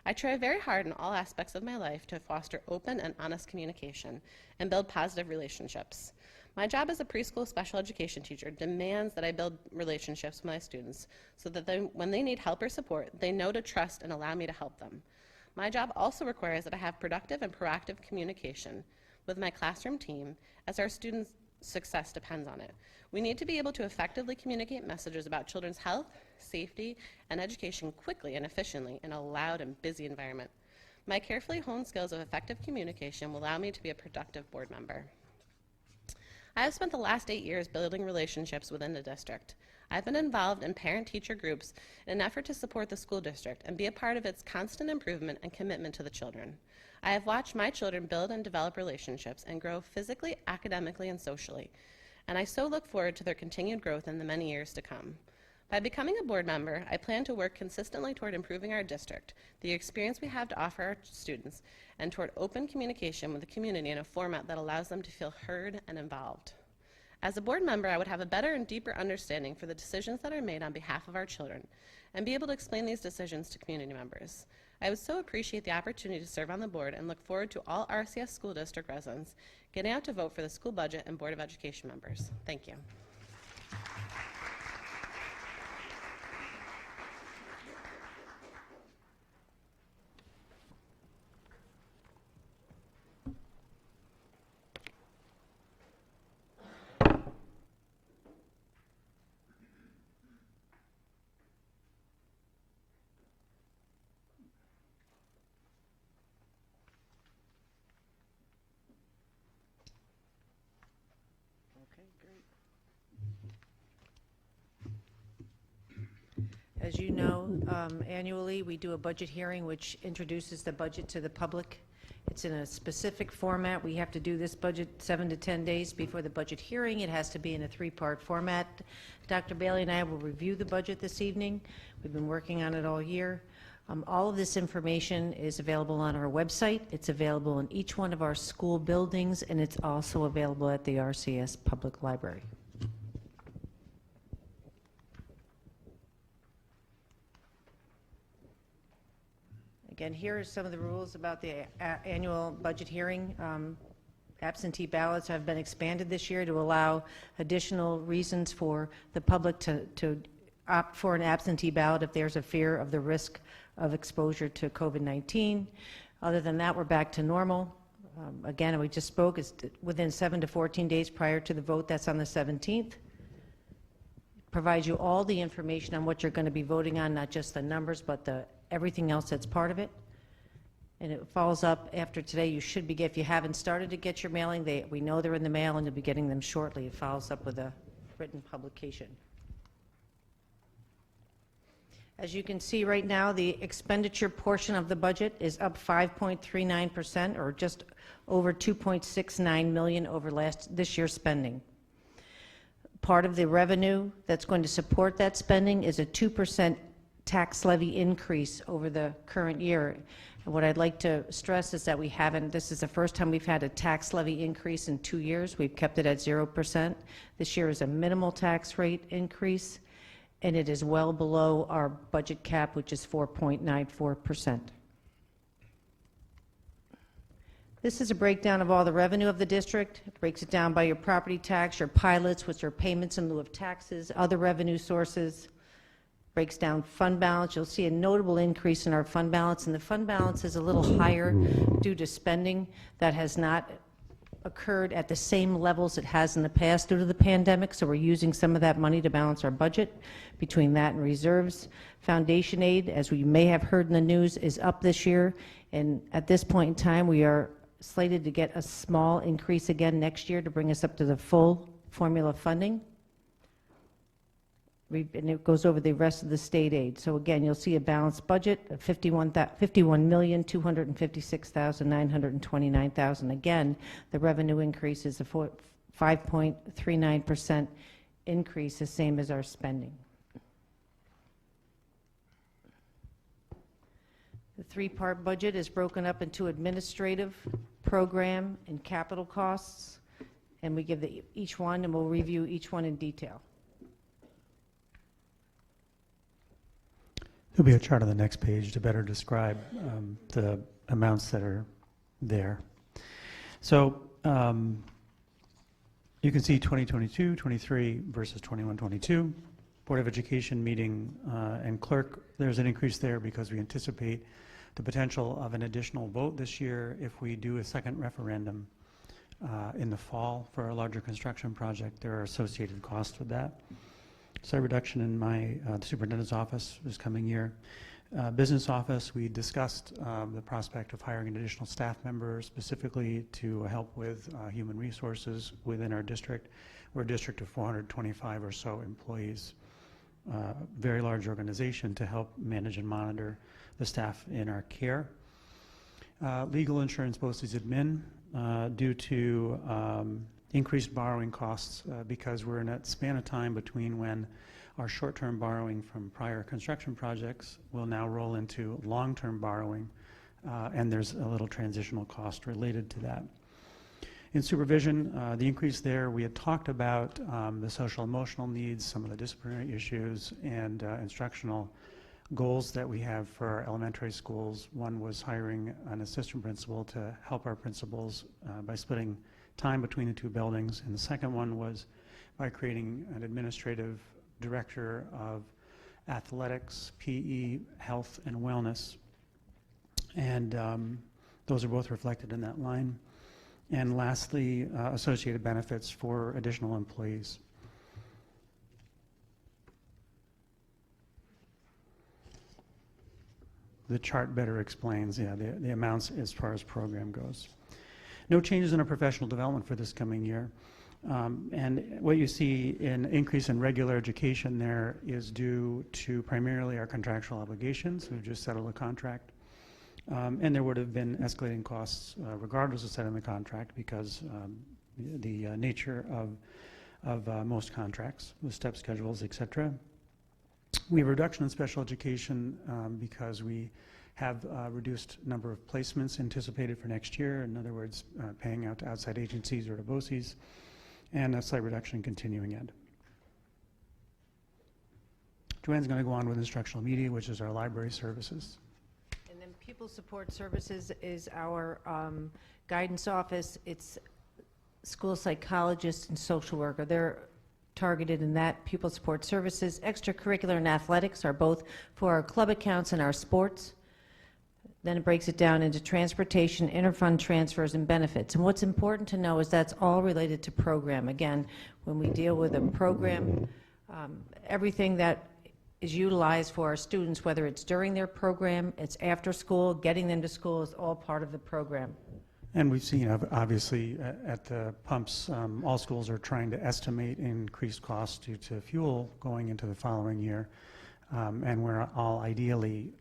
I try very hard in all aspects of my life to foster open and honest communication and build positive relationships. My job as a preschool special education teacher demands that I build relationships with my students so that when they need help or support, they know to trust and allow me to help them. My job also requires that I have productive and proactive communication with my classroom team, as our students' success depends on it. We need to be able to effectively communicate messages about children's health, safety, and education quickly and efficiently in a loud and busy environment. My carefully honed skills of effective communication will allow me to be a productive board member. I have spent the last 8 years building relationships within the district. I've been involved in parent-teacher groups in an effort to support the school district and be a part of its constant improvement and commitment to the children. I have watched my children build and develop relationships and grow physically, academically, and socially, and I so look forward to their continued growth in the many years to come. By becoming a board member, I plan to work consistently toward improving our district, the experience we have to offer our students, and toward open communication with the community in a format that allows them to feel heard and involved. As a board member, I would have a better and deeper understanding for the decisions that are made on behalf of our children and be able to explain these decisions to community members. I would so appreciate the opportunity to serve on the board and look forward to all RCS School District residents getting out to vote for the school budget and Board of Education members. Thank you. As you know, annually we do a budget hearing which introduces the budget to the public. It's in a specific format. We have to do this budget 7 to 10 days before the budget hearing. It has to be in a 3-part format. Dr. Bailey and I will review the budget this evening. We've been working on it all year. All of this information is available on our website. It's available in each one of our school buildings, and it's also available at the RCS Public Library. Again, here are some of the rules about the annual budget hearing. Absentee ballots have been expanded this year to allow additional reasons for the public to opt for an absentee ballot if there's a fear of the risk of exposure to COVID-19. Other than that, we're back to normal. Again, we just spoke, it's within 7 to 14 days prior to the vote. That's on the 17th. Provides you all the information on what you're going to be voting on, not just the numbers, but everything else that's part of it. And it follows up after today. You should be, if you haven't started to get your mailing, we know they're in the mail and you'll be getting them shortly. It follows up with a written publication. As you can see right now, the expenditure portion of the budget is up 5.39%, or just over $2.69 million over this year's spending. Part of the revenue that's going to support that spending is a 2% tax levy increase over the current year. And what I'd like to stress is that this is the first time we've had a tax levy increase in 2 years. We've kept it at 0%. This year is a minimal tax rate increase, and it is well below our budget cap, which is 4.94%. This is a breakdown of all the revenue of the district. It breaks it down by your property tax, your pilots, which are payments in lieu of taxes, other revenue sources. Breaks down fund balance. You'll see a notable increase in our fund balance, and the fund balance is a little higher due to spending that has not occurred at the same levels it has in the past due to the pandemic, so we're using some of that money to balance our budget between that and reserves. Foundation aid, as we may have heard in the news, is up this year, and at this point in time we are slated to get a small increase again next year to bring us up to the full formula funding. And it goes over the rest of the state aid. So again, you'll see a balanced budget of $51,256,929,000. Again, the revenue increase is a 5.39% increase, the same as our spending. The three-part budget is broken up into administrative, program, and capital costs, and we give each one, and we'll review each one in detail. There'll be a chart on the next page to better describe the amounts that are there. So you can see 2022-23 versus 21-22. Board of Education meeting and clerk, there's an increase there because we anticipate the potential of an additional vote this year if we do a second referendum in the fall for a larger construction project. There are associated costs with that. Slight reduction in my the superintendent's office this coming year. Business office, we discussed the prospect of hiring an additional staff member specifically to help with human resources within our district. We're a district of 425 or so employees, very large organization to help manage and monitor the staff in our care. Legal insurance postage admin due to increased borrowing costs because we're in that span of time between when our short-term borrowing from prior construction projects will now roll into long-term borrowing, and there's a little transitional cost related to that. In supervision, the increase there, we had talked about the social emotional needs, some of the disciplinary issues, and instructional goals that we have for our elementary schools. One was hiring an assistant principal to help our principals by splitting time between the two buildings, and the second one was by creating an administrative director of athletics, PE, health, and wellness. And those are both reflected in that line. And lastly, associated benefits for additional employees. The chart better explains the amounts as far as program goes. No changes in our professional development for this coming year. And what you see in increase in regular education there is due to primarily our contractual obligations. We've just settled a contract. And there would have been escalating costs regardless of setting the contract because the nature of most contracts with step schedules, et cetera. We have a reduction in special education because we have a reduced number of placements anticipated for next year. In other words, paying out to outside agencies or to BOCES, and a slight reduction in continuing ed. Joanne's going to go on with instructional media, which is our library services. And then pupil support services is our guidance office. It's school psychologists and social worker. They're targeted in that. Pupil support services. Extracurricular and athletics are both for our club accounts and our sports. Then it breaks it down into transportation, interfund transfers, and benefits. And what's important to know is that's all related to program. Again, when we deal with a program, everything that is utilized for our students, whether it's during their program, it's after school, getting them to school, is all part of the program. And we've seen, obviously, at the pumps, all schools are trying to estimate increased costs due to fuel going into the following year. And we're all ideally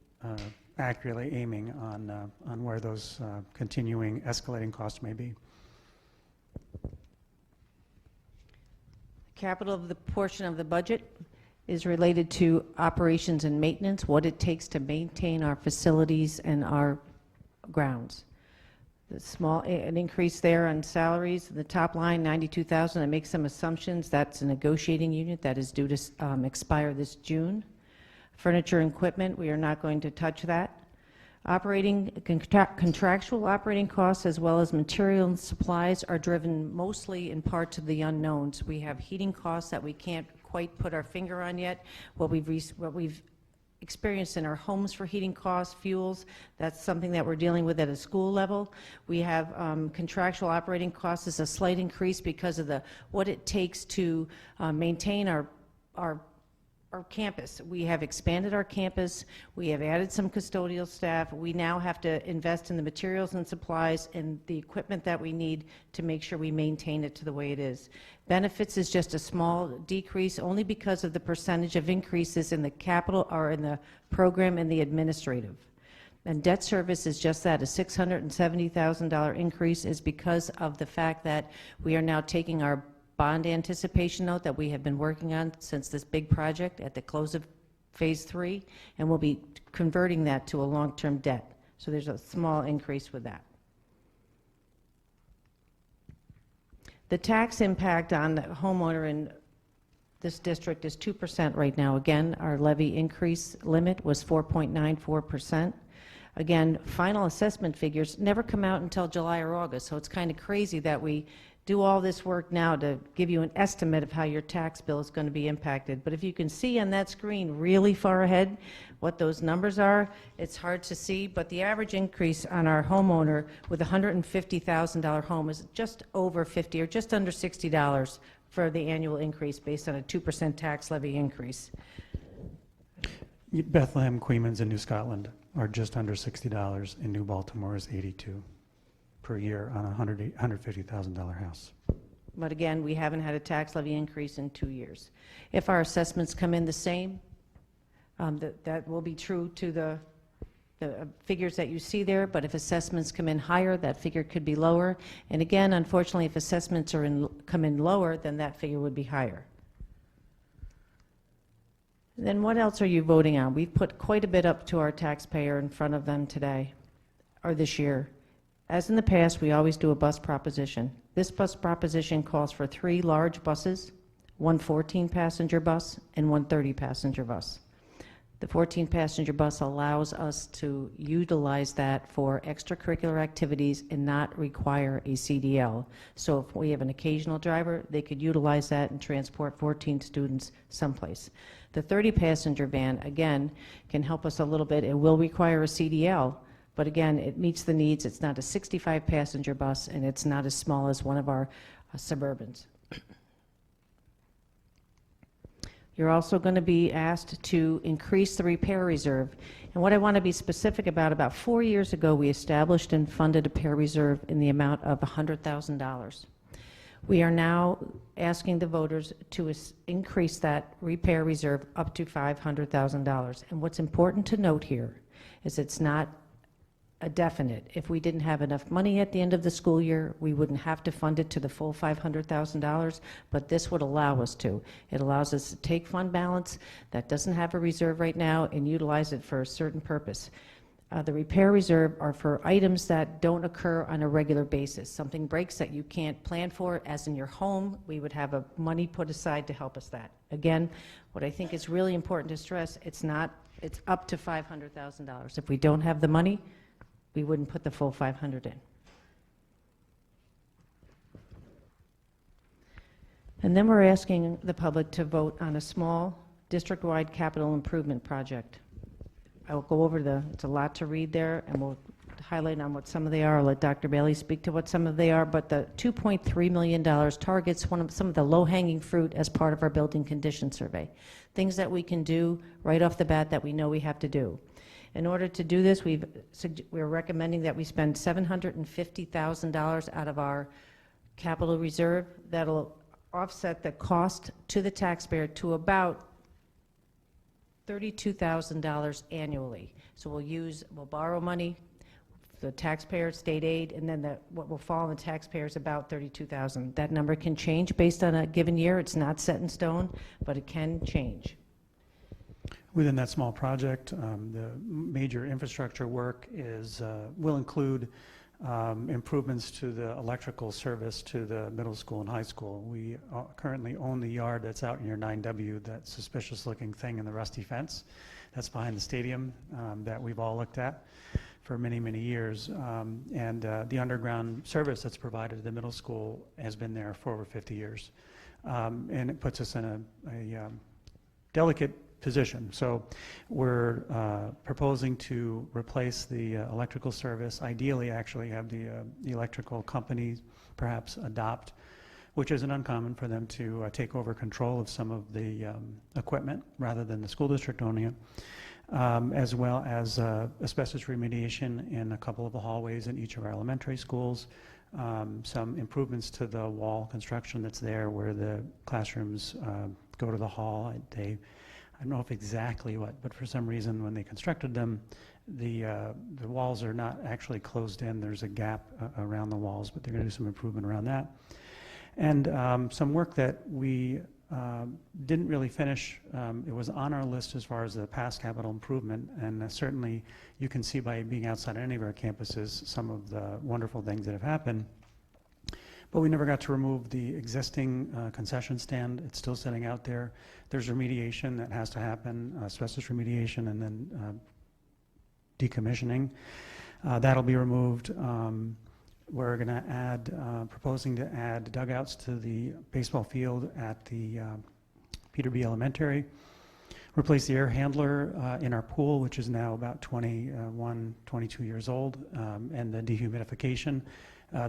accurately aiming on where those continuing escalating costs may be. Capital of the portion of the budget is related to operations and maintenance, what it takes to maintain our facilities and our grounds. An increase there on salaries. The top line, $92,000. I make some assumptions. That's a negotiating unit that is due to expire this June. Furniture and equipment, we are not going to touch that. Contractual operating costs as well as material and supplies are driven mostly in part to the unknowns. We have heating costs that we can't quite put our finger on yet. What we've experienced in our homes for heating costs, fuels, that's something that we're dealing with at a school level. We have contractual operating costs is a slight increase because of what it takes to maintain our our campus. We have expanded our campus. We have added some custodial staff. We now have to invest in the materials and supplies and the equipment that we need to make sure we maintain it to the way it is. Benefits is just a small decrease only because of the percentage of increases in the capital or in the program and the administrative. And debt service is just that, a $670,000 increase is because of the fact that we are now taking our bond anticipation note that we have been working on since this big project at the close of phase 3, and we'll be converting that to a long-term debt. So there's a small increase with that. The tax impact on the homeowner in this district is 2% right now. Again, our levy increase limit was 4.94%. Again, final assessment figures never come out until July or August, so it's kind of crazy that we do all this work now to give you an estimate of how your tax bill is going to be impacted. But if you can see on that screen really far ahead what those numbers are, it's hard to see, but the average increase on our homeowner with a $150,000 home is just over $50 or just under $60 for the annual increase based on a 2% tax levy increase. Bethlehem, Queymans, and New Scotland are just under $60, and New Baltimore is $82 per year on a $150,000 house. But again, we haven't had a tax levy increase in 2 years. If our assessments come in the same, that will be true to the figures that you see there, but if assessments come in higher, that figure could be lower. And again, unfortunately, if assessments come in lower, then that figure would be higher. Then what else are you voting on? We've put quite a bit up to our taxpayer in front of them today, or this year. As in the past, we always do a bus proposition. This bus proposition calls for 3 large buses, 1 14-passenger bus, and 1 30-passenger bus. The 14-passenger bus allows us to utilize that for extracurricular activities and not require a CDL. So if we have an occasional driver, they could utilize that and transport 14 students someplace. The 30-passenger van, again, can help us a little bit. It will require a CDL, but again, it meets the needs. It's not a 65-passenger bus, and it's not as small as one of our Suburbans. You're also going to be asked to increase the repair reserve. And what I want to be specific about 4 years ago, we established and funded a repair reserve in the amount of $100,000. We are now asking the voters to increase that repair reserve up to $500,000. And what's important to note here is it's not a definite. If we didn't have enough money at the end of the school year, we wouldn't have to fund it to the full $500,000, but this would allow us to. It allows us to take fund balance that doesn't have a reserve right now and utilize it for a certain purpose. The repair reserve are for items that don't occur on a regular basis. Something breaks that you can't plan for, as in your home, we would have a money put aside to help us that. Again, what I think is really important to stress, it's up to $500,000. If we don't have the money, we wouldn't put the full 500 in. And then we're asking the public to vote on a small district-wide capital improvement project. I will go over it's a lot to read there, and we'll highlight on what some of they are. I'll let Dr. Bailey speak to what some of they are, but the $2.3 million targets some of the low-hanging fruit as part of our building condition survey. Things that we can do right off the bat that we know we have to do. In order to do this, we're recommending that we spend $750,000 out of our capital reserve. That'll offset the cost to the taxpayer to about $32,000 annually. So we'll borrow money, the taxpayer, state aid, and then what will fall on the taxpayer is about $32,000. That number can change based on a given year. It's not set in stone, but it can change. Within that small project, the major infrastructure work will include improvements to the electrical service to the middle school and high school. We currently own the yard that's out near 9W, that suspicious-looking thing in the rusty fence that's behind the stadium that we've all looked at for many, many years. And the underground service that's provided to the middle school has been there for over 50 years. And it puts us in a delicate position. So we're proposing to replace the electrical service, ideally actually have the electrical company perhaps adopt which isn't uncommon for them to take over control of some of the equipment rather than the school district owning it, as well as asbestos remediation in a couple of the hallways in each of our elementary schools, some improvements to the wall construction that's there where the classrooms go to the hall. I don't know if exactly what, but for some reason when they constructed them, the walls are not actually closed in. There's a gap around the walls, but they're going to do some improvement around that. And some work that we didn't really finish. It was on our list as far as the past capital improvement, and certainly you can see by being outside any of our campuses some of the wonderful things that have happened. But we never got to remove the existing concession stand. It's still sitting out there. There's remediation that has to happen, asbestos remediation, and then decommissioning. That'll be removed. We're going to add, proposing to add dugouts to the baseball field at the Peter B. Elementary. Replace the air handler in our pool, which is now about 21, 22 years old, and the dehumidification.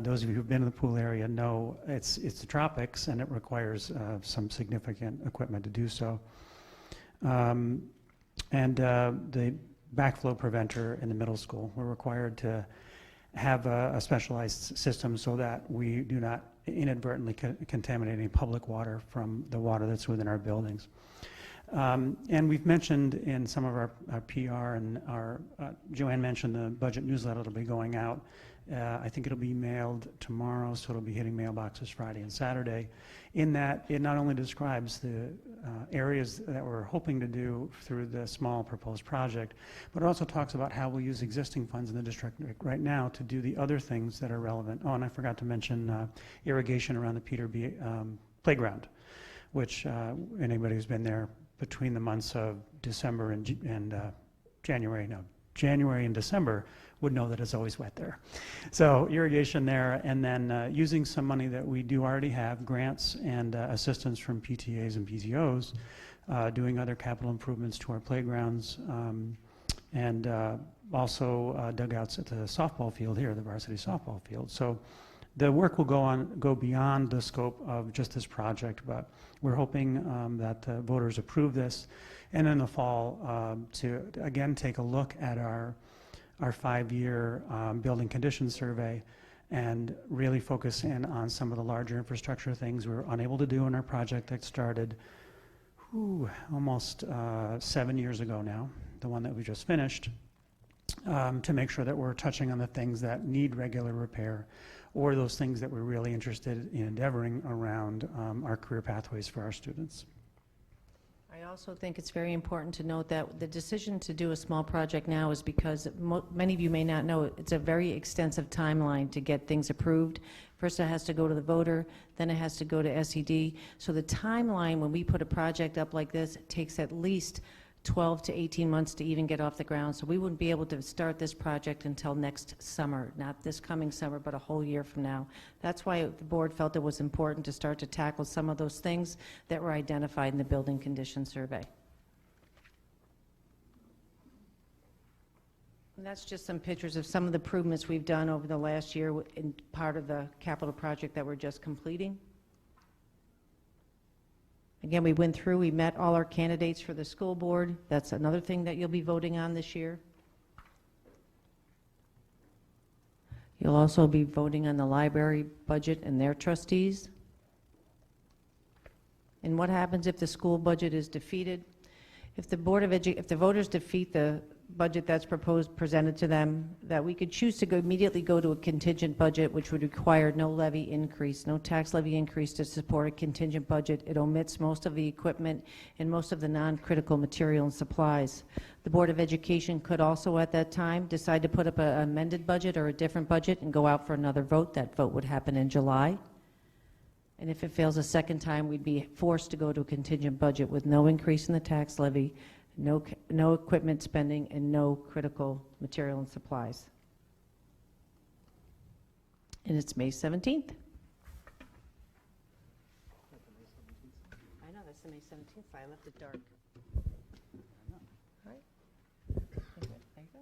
Those of you who've been in the pool area know it's the tropics, and it requires some significant equipment to do so. And the backflow preventer in the middle school. We're required to have a specialized system so that we do not inadvertently contaminate any public water from the water that's within our buildings. And we've mentioned in some of our PR and our, Joanne mentioned the budget newsletter that'll be going out. I think it'll be mailed tomorrow, so it'll be hitting mailboxes Friday and Saturday. In that, it not only describes the areas that we're hoping to do through the small proposed project, but it also talks about how we'll use existing funds in the district right now to do the other things that are relevant. Oh, and I forgot to mention irrigation around the Peter B. Playground, which anybody who's been there between the months of December and January and December would know that it's always wet there. So irrigation there, and then using some money that we do already have, grants and assistance from PTAs and PTOs, doing other capital improvements to our playgrounds, and also dugouts at the softball field here, the varsity softball field. So the work will go beyond the scope of just this project, but we're hoping that the voters approve this, and in the fall to again take a look at our 5-year building condition survey and really focus in on some of the larger infrastructure things we were unable to do in our project that started almost 7 years ago now, the one that we just finished, to make sure that we're touching on the things that need regular repair or those things that we're really interested in endeavoring around our career pathways for our students. I also think it's very important to note that the decision to do a small project now is because many of you may not know it's a very extensive timeline to get things approved. First it has to go to the voter, then it has to go to SED. So the timeline when we put a project up like this takes at least 12 to 18 months to even get off the ground. So we wouldn't be able to start this project until next summer, not this coming summer, but a whole year from now. That's why the board felt it was important to start to tackle some of those things that were identified in the building condition survey. And that's just some pictures of some of the improvements we've done over the last year in part of the capital project that we're just completing. Again, we went through, we met all our candidates for the school board. That's another thing that you'll be voting on this year. You'll also be voting on the library budget and their trustees. And what happens if the school budget is defeated? If the if the voters defeat the budget that's presented to them, that we could choose to immediately go to a contingent budget, which would require no levy increase, no tax levy increase to support a contingent budget. It omits most of the equipment and most of the non-critical material and supplies. The Board of Education could also at that time decide to put up an amended budget or a different budget and go out for another vote. That vote would happen in July. And if it fails a second time, we'd be forced to go to a contingent budget with no increase in the tax levy, no equipment spending, and no critical material and supplies. And it's May 17th. I know, that's the May 17th, so I left it dark. All right. There you go.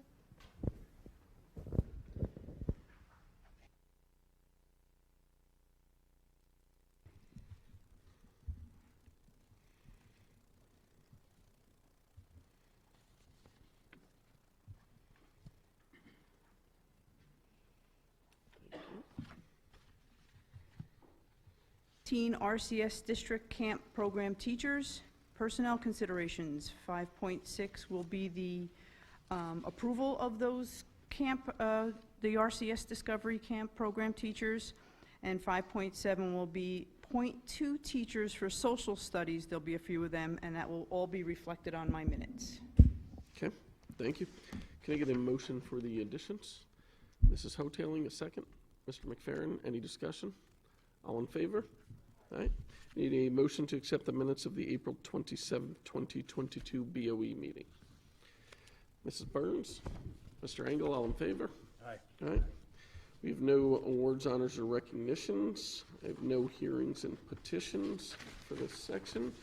16 RCS District Camp Program Teachers. Personnel considerations. 5.6 will be the approval of those the RCS Discovery Camp Program Teachers, and 5.7 will be .2 teachers for social studies. There'll be a few of them, and that will all be reflected on my minutes. Okay, thank you. Can I get a motion for the additions? Mrs. Hoteling, a second. Mr. McFerrin, any discussion? All in favor? All right. Need a motion to accept the minutes of the April 27th, 2022 BOE meeting. Mrs. Burns, Mr. Engel, all in favor? Aye. All right. We have no awards, honors, or recognitions. I have no hearings and petitions for this section.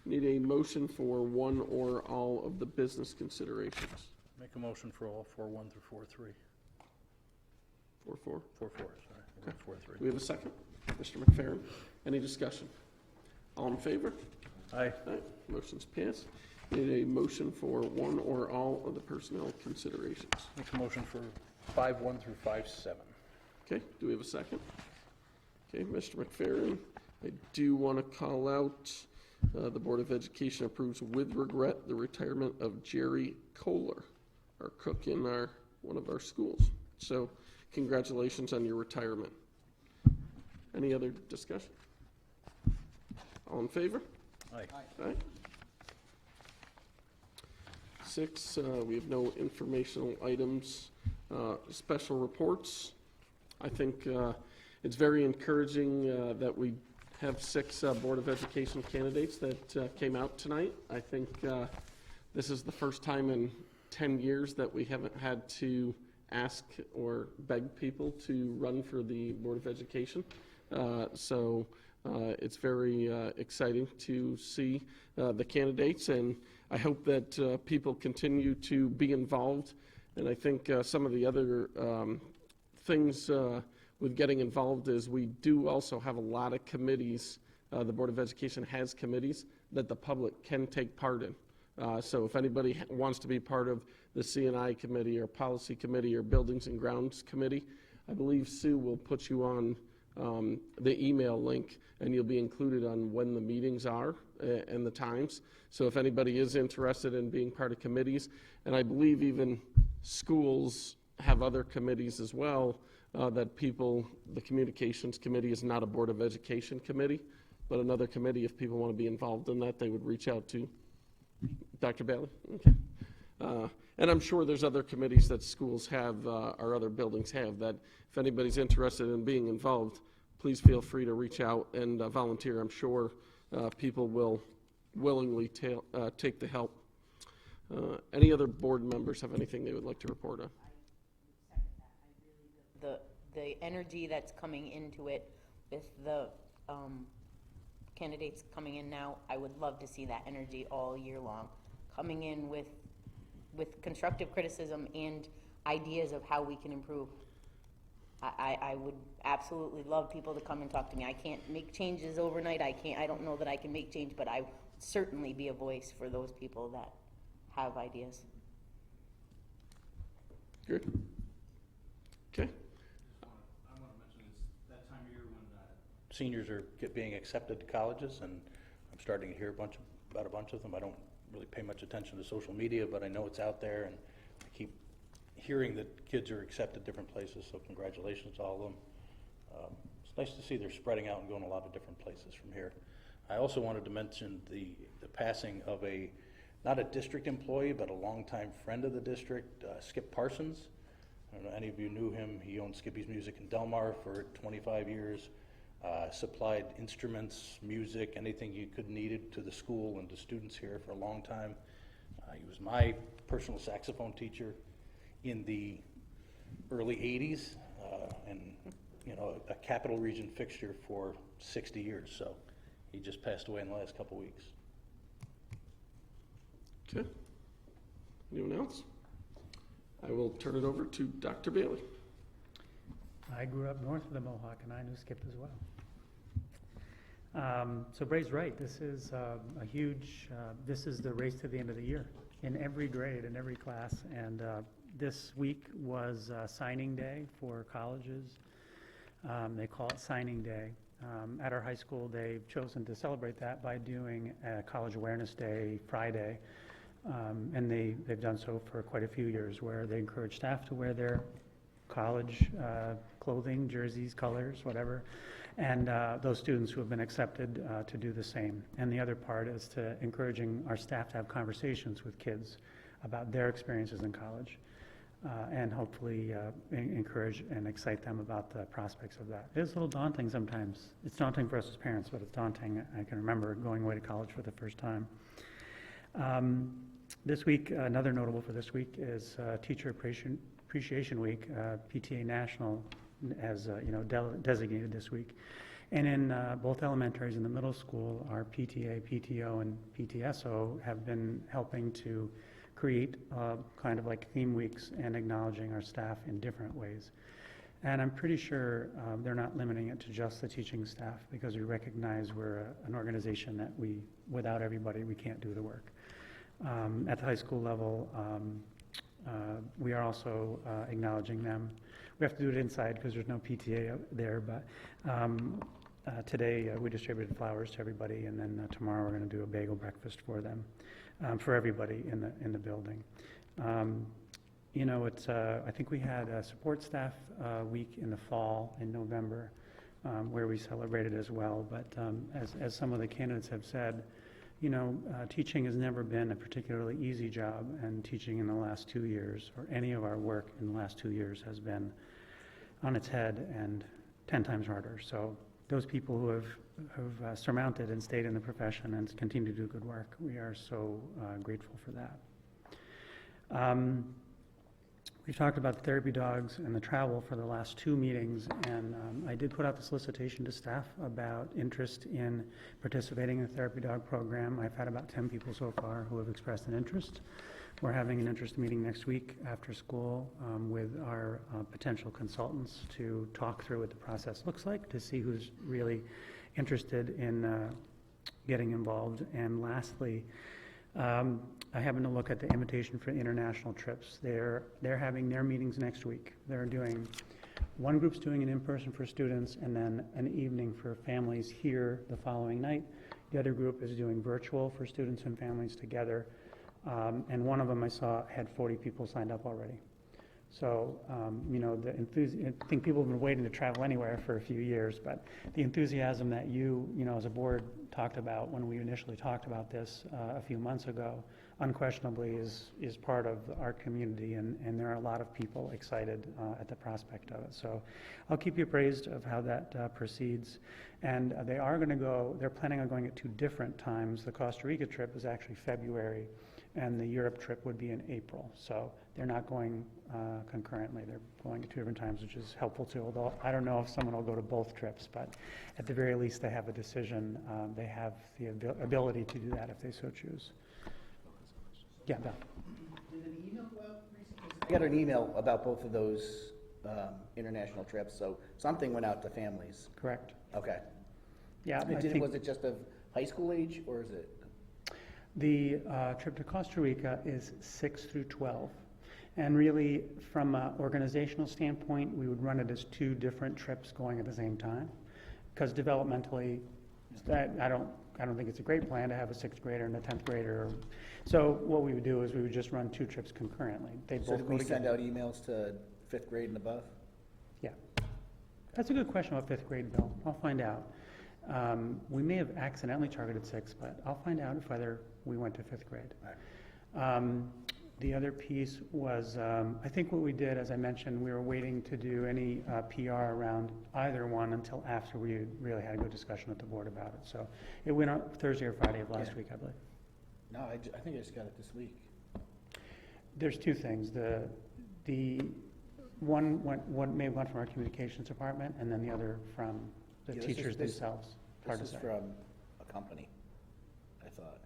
Need a motion for one or all of the business considerations. Make a motion for all 4.1 through 4.3. 4-4? 4.4, sorry. Okay. 4.3. Do we have a second? Mr. McFerrin, any discussion? All in favor? Aye. Aye. Motion's passed. Need a motion for one or all of the personnel considerations. Make a motion for 5.1 through 5.7. Okay, do we have a second? Okay, Mr. McFerrin, I do want to call out, the Board of Education approves with regret the retirement of Jerry Kohler, our cook in one of our schools. So congratulations on your retirement. Any other discussion? All in favor? Aye. Aye. 6, we have no informational items. Special reports. I think it's very encouraging that we have 6 Board of Education candidates that came out tonight. I think this is the first time in 10 years that we haven't had to ask or beg people to run for the Board of Education. So it's very exciting to see the candidates, and I hope that people continue to be involved. And I think some of the other things with getting involved is we do also have a lot of committees. The Board of Education has committees that the public can take part in. So if anybody wants to be part of the C&I committee or policy committee or buildings and grounds committee, I believe Sue will put you on the email link, and you'll be included on when the meetings are and the times. So if anybody is interested in being part of committees, and I believe even schools have other committees as well, that the communications committee is not a Board of Education committee, but another committee. If people want to be involved in that, they would reach out to Dr. Bailey. Okay. And I'm sure there's other committees that schools have or other buildings have that if anybody's interested in being involved, please feel free to reach out and volunteer. I'm sure people will willingly take the help. Any other board members have anything they would like to report on? The energy that's coming into it with the candidates coming in now, I would love to see that energy all year long, coming in with constructive criticism and ideas of how we can improve. I would absolutely love people to come and talk to me. I can't make changes overnight. I don't know that I can make change, but I would certainly be a voice for those people that have ideas. Good. Okay. I want to mention is that time of year when seniors are being accepted to colleges, and I'm starting to hear about a bunch of them. I don't really pay much attention to social media, but I know it's out there, and I keep hearing that kids are accepted different places, so congratulations to all of them. It's nice to see they're spreading out and going a lot of different places from here. I also wanted to mention the passing of not a district employee, but a longtime friend of the district, Skip Parsons. I don't know, any of you knew him. He owned Skippy's Music in Delmar for 25 years, supplied instruments, music, anything you could needed to the school and to students here for a long time. He was my personal saxophone teacher in the early 80s, and a Capital Region fixture for 60 years. So he just passed away in the last couple weeks. Okay. Anyone else? I will turn it over to Dr. Bailey. I grew up north of the Mohawk, and I knew Skip as well. So Bray's right. This is a huge, this is the race to the end of the year in every grade, in every class. And this week was signing day for colleges. They call it signing day. At our high school, they've chosen to celebrate that by doing a College Awareness Day Friday. And they've done so for quite a few years, where they encourage staff to wear their college clothing, jerseys, colors, whatever, and those students who have been accepted to do the same. And the other part is to encouraging our staff to have conversations with kids about their experiences in college, and hopefully encourage and excite them about the prospects of that. It is a little daunting sometimes. It's daunting for us as parents, but it's daunting. I can remember going away to college for the first time. This week, another notable for this week is Teacher Appreciation Week, PTA National, as designated this week. And in both elementaries and the middle school, our PTA, PTO, and PTSO have been helping to create kind of like theme weeks and acknowledging our staff in different ways. And I'm pretty sure they're not limiting it to just the teaching staff, because we recognize we're an organization that without everybody, we can't do the work. At the high school level, we are also acknowledging them. We have to do it inside because there's no PTA there, but today we distributed flowers to everybody, and then tomorrow we're going to do a bagel breakfast for them, for everybody in the building. I think we had a support staff week in the fall in November, where we celebrated as well. But as some of the candidates have said, teaching has never been a particularly easy job, and teaching in the last 2 years, or any of our work in the last 2 years, has been on its head and 10 times harder. So those people who have surmounted and stayed in the profession and continue to do good work, we are so grateful for that. We've talked about the therapy dogs and the travel for the last 2 meetings, and I did put out the solicitation to staff about interest in participating in the therapy dog program. I've had about 10 people so far who have expressed an interest. We're having an interest meeting next week after school with our potential consultants to talk through what the process looks like, to see who's really interested in getting involved. And lastly, I happened to look at the invitation for international trips. They're having their meetings next week. One group's doing an in-person for students, and then an evening for families here the following night. The other group is doing virtual for students and families together. And one of them I saw had 40 people signed up already. So, I think people have been waiting to travel anywhere for a few years, but the enthusiasm that you as a board talked about when we initially talked about this a few months ago, unquestionably is part of our community, and there are a lot of people excited at the prospect of it. So I'll keep you appraised of how that proceeds. And they're planning on going at 2 different times. The Costa Rica trip is actually February, and the Europe trip would be in April. So they're not going concurrently. They're going at 2 different times, which is helpful too, although I don't know if someone will go to both trips, but at the very least they have a decision. They have the ability to do that if they so choose. Yeah, Beth. Did an email go out recently? I got an email about both of those international trips, so something went out to families. Correct. Okay. Yeah, Was it just of high school age, or is it? The trip to Costa Rica is 6 through 12. And really, from an organizational standpoint, we would run it as 2 different trips going at the same time. Because developmentally, I don't think it's a great plan to have a 6th grader and a 10th grader. So what we would do is we would just run 2 trips concurrently. They'd So both did go we send together. out emails to 5th grade and above? Yeah. That's a good question about 5th grade, Bill. I'll find out. We may have accidentally targeted 6th, but I'll find out if whether we went to 5th grade. Right. The other piece was, I think what we did, as I mentioned, we were waiting to do any PR around either one until after we really had a good discussion with the board about it. So it went on Thursday or Friday of last week, I believe. No, I think I just got it this week. There's 2 things. The one may have gone from our communications department, and then the other from the teachers themselves. Hard to This is say. from a company, I thought.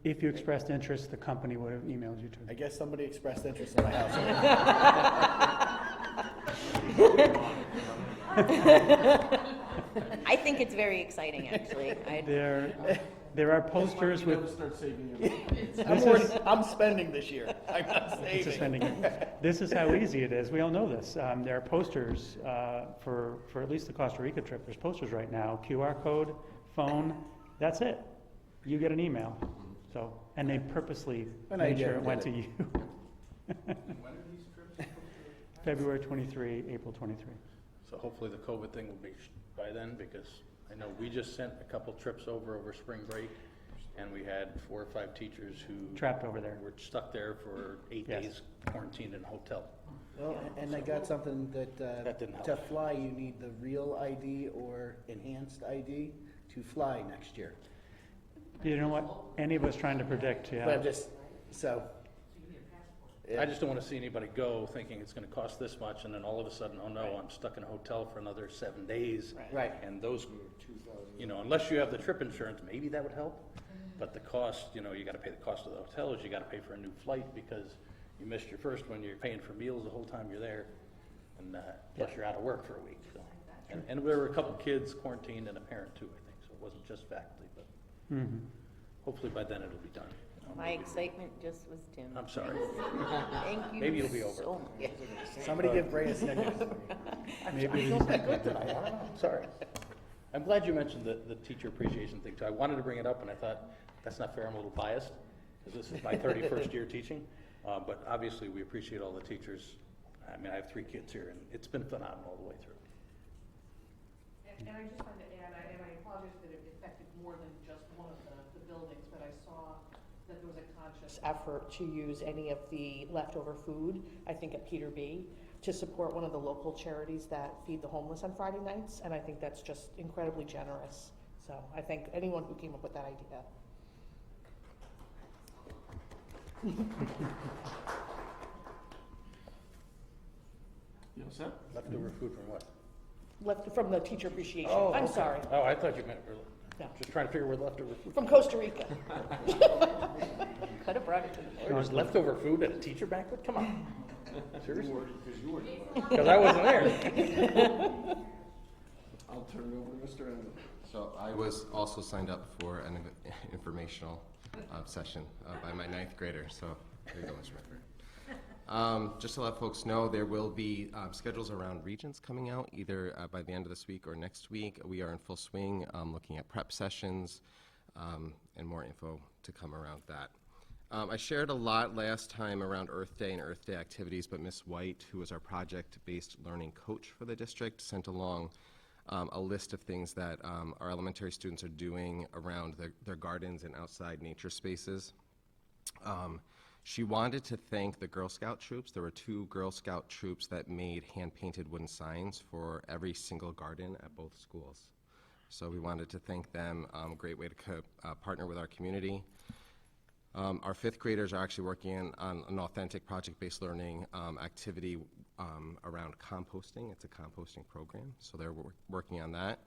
If you expressed interest, the company would have emailed you too. I guess somebody expressed interest in my house. I think it's very exciting, actually. There are posters with. Start saving your I'm spending this year. I'm not It's a saving. spending. This is how easy it is. We all know this. There are posters for at least the Costa Rica trip. There's posters right now. QR code, phone. That's it. You get an email. So, and they purposely And I made sure did it went to it. you. When are these trips? February 23, April 23. So hopefully the COVID thing will be by then, because I know we just sent a couple trips over spring break, and we had 4 or 5 teachers who Trapped over there. were stuck there for 8 Yes. days quarantined in a hotel. Well, and I got something that, That didn't help. to fly, you need the real ID or enhanced ID to fly next year. You know what? Any of us trying to predict, yeah. But I'm just, so. I just don't want to see anybody go thinking it's going to cost this much, and then all of a sudden, oh no, I'm stuck in a hotel for another 7 days. Right. And those, you know, unless you have the trip insurance, maybe that would help. But the cost, you know, you got to pay the cost of the hotels, you got to pay for a new flight because you missed your first one, you're paying for meals the whole time you're there, and plus you're out of work for a week. So. And there were a couple kids quarantined and a parent too, I think, so it wasn't just faculty, but hopefully by then it'll be done. My excitement just was dimmed. I'm sorry. Thank you. Maybe it'll be over. so much. Somebody give Bray a snicker. Maybe I feel pretty good tonight, I don't know. Sorry. I'm glad you mentioned the teacher appreciation thing too. I wanted to bring it up and I thought, that's not fair, I'm a little biased, because this is my 31st year teaching. But obviously we appreciate all the teachers. I mean, I have 3 kids here and it's been phenomenal all the way through. And I just wanted to add, and I apologize that it affected more than just one of the buildings, but I saw that there was a conscious effort to use any of the leftover food, I think at Peter B., to support one of the local charities that feed the homeless on Friday nights, and I think that's just incredibly generous. So I thank anyone who came up with that idea. You all set? Leftover food from what? Left from the teacher appreciation. Oh, I'm okay. sorry. Oh, I thought you meant, No. just trying to figure where leftover food. From Costa Rica. Could have brought it to the There's leftover food at a teacher banquet? Come on. Seriously? Because I wasn't there. I'll turn it over to Mr. Engle. So I was also signed up for an informational session by my 9th grader, so there you go, Mr. Medford. Just to let folks know, there will be schedules around Regents coming out either by the end of this week or next week. We are in full swing looking at prep sessions and more info to come around that. I shared a lot last time around Earth Day and Earth Day activities, but Ms. White, who is our project-based learning coach for the district, sent along a list of things that our elementary students are doing around their gardens and outside nature spaces. She wanted to thank the Girl Scout troops. There were 2 Girl Scout troops that made hand-painted wooden signs for every single garden at both schools. So we wanted to thank them. A great way to partner with our community. Our 5th graders are actually working on an authentic project-based learning activity around composting. It's a composting program, so they're working on that.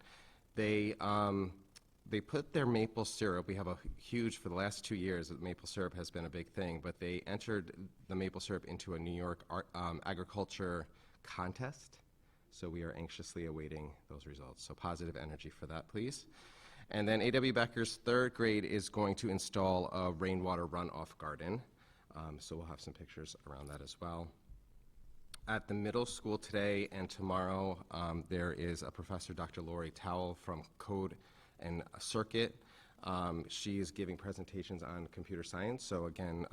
They put their maple syrup, we have a huge, for the last 2 years, maple syrup has been a big thing, but they entered the maple syrup into a New York agriculture contest, so we are anxiously awaiting those results. So positive energy for that, please. And then A.W. Becker's 3rd grade is going to install a rainwater runoff garden, so we'll have some pictures around that as well. At the middle school today and tomorrow, there is a professor, Dr. Lori Towell from Code and Circuit. She is giving presentations on computer science, so again,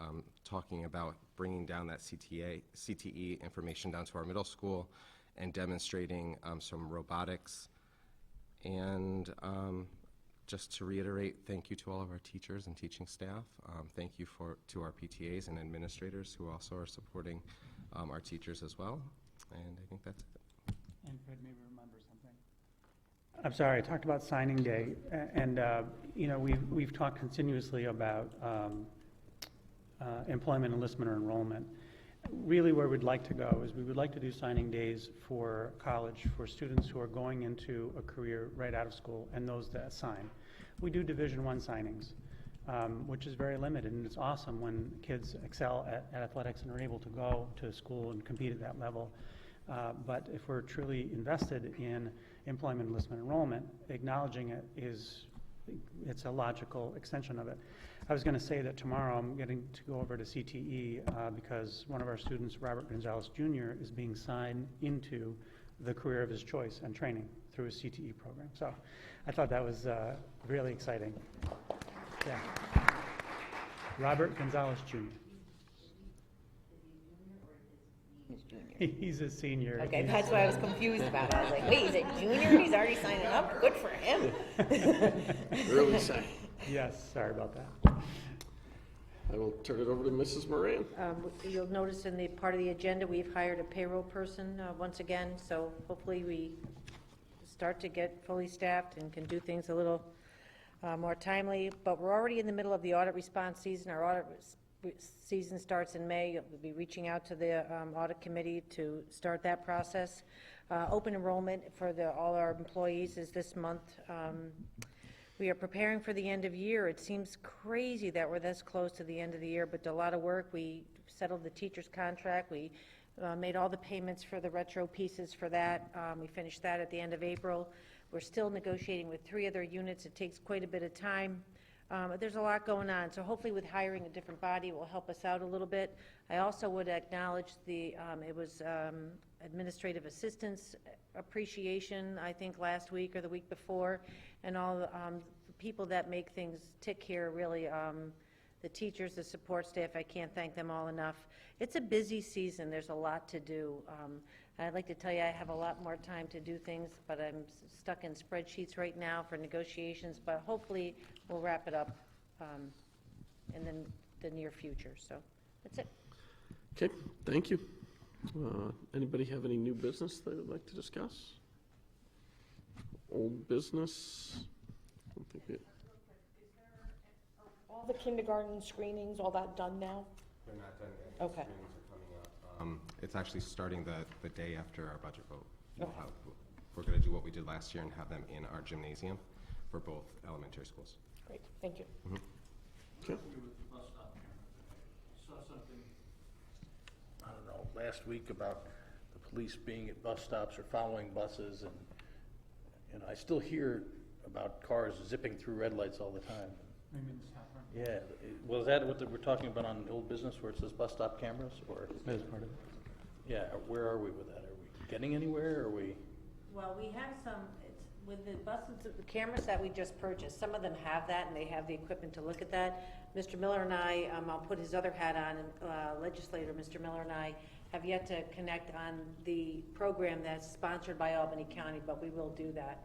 talking about bringing down that CTE information down to our middle school and demonstrating some robotics. And just to reiterate, thank you to all of our teachers and teaching staff. Thank you to our PTAs and administrators who also are supporting our teachers as well. And I think that's it. And Fred maybe remember something. I'm sorry, I talked about signing day, and you know, we've talked continuously about employment, enlistment, or enrollment. Really where we'd like to go is we would like to do signing days for college for students who are going into a career right out of school and those that sign. We do Division I signings, which is very limited, and it's awesome when kids excel at athletics and are able to go to school and compete at that level. But if we're truly invested in employment, enlistment, enrollment, acknowledging it is it's a logical extension of it. I was going to say that tomorrow I'm getting to go over to CTE because one of our students, Robert Gonzalez Jr., is being signed into the career of his choice and training through his CTE program. So I thought that was really exciting. Yeah. Robert Gonzalez Jr. He's a senior. Okay, that's why I was confused about it. I was like, wait, he's a junior and he's already signing up? Good for him. Early sign. Yes, sorry about that. I will turn it over to Mrs. Moran. You'll notice in the part of the agenda, we've hired a payroll person once again, so hopefully we start to get fully staffed and can do things a little more timely. But we're already in the middle of the audit response season. Our audit season starts in May. We'll be reaching out to the audit committee to start that process. Open enrollment for all our employees is this month. We are preparing for the end of year. It seems crazy that we're this close to the end of the year, but a lot of work. We settled the teacher's contract. We made all the payments for the retro pieces for that. We finished that at the end of April. We're still negotiating with 3 other units. It takes quite a bit of time. There's a lot going on, so hopefully with hiring a different body will help us out a little bit. I also would acknowledge it was administrative assistance appreciation, I think last week or the week before, and all the people that make things tick here, really, the teachers, the support staff, I can't thank them all enough. It's a busy season. There's a lot to do. I'd like to tell you I have a lot more time to do things, but I'm stuck in spreadsheets right now for negotiations, but hopefully we'll wrap it up in the near future. So that's it. Okay, thank you. Anybody have any new business they would like to discuss? Old business? I don't think All the kindergarten screenings, all that done now? They're not done yet. Okay. Screenings are coming up. It's actually starting the day after our budget vote. We're going to do what we did last year and have them in our gymnasium for both elementary schools. Great, thank you. Okay. Saw something, I don't know, last week about the police being at bus stops or following buses, and I still hear about cars zipping through red lights all the time. Yeah, well, is that what we're talking about on Old Business where it says bus stop cameras, or? That is part of it. Yeah, where are we with that? Are we getting anywhere, or are we? Well, we have some, with the buses, the cameras that we just purchased, some of them have that and they have the equipment to look at that. Mr. Miller and I, I'll put his other hat on, legislator Mr. Miller and I have yet to connect on the program that's sponsored by Albany County, but we will do that.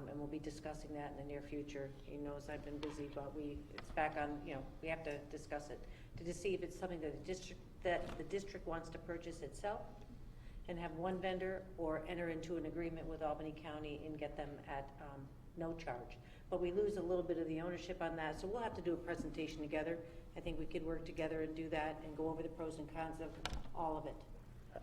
And we'll be discussing that in the near future. He knows I've been busy, but it's back on, we have to discuss it to see if it's something that the district wants to purchase itself and have one vendor, or enter into an agreement with Albany County and get them at no charge. But we lose a little bit of the ownership on that, so we'll have to do a presentation together. I think we could work together and do that and go over the pros and cons of all of it.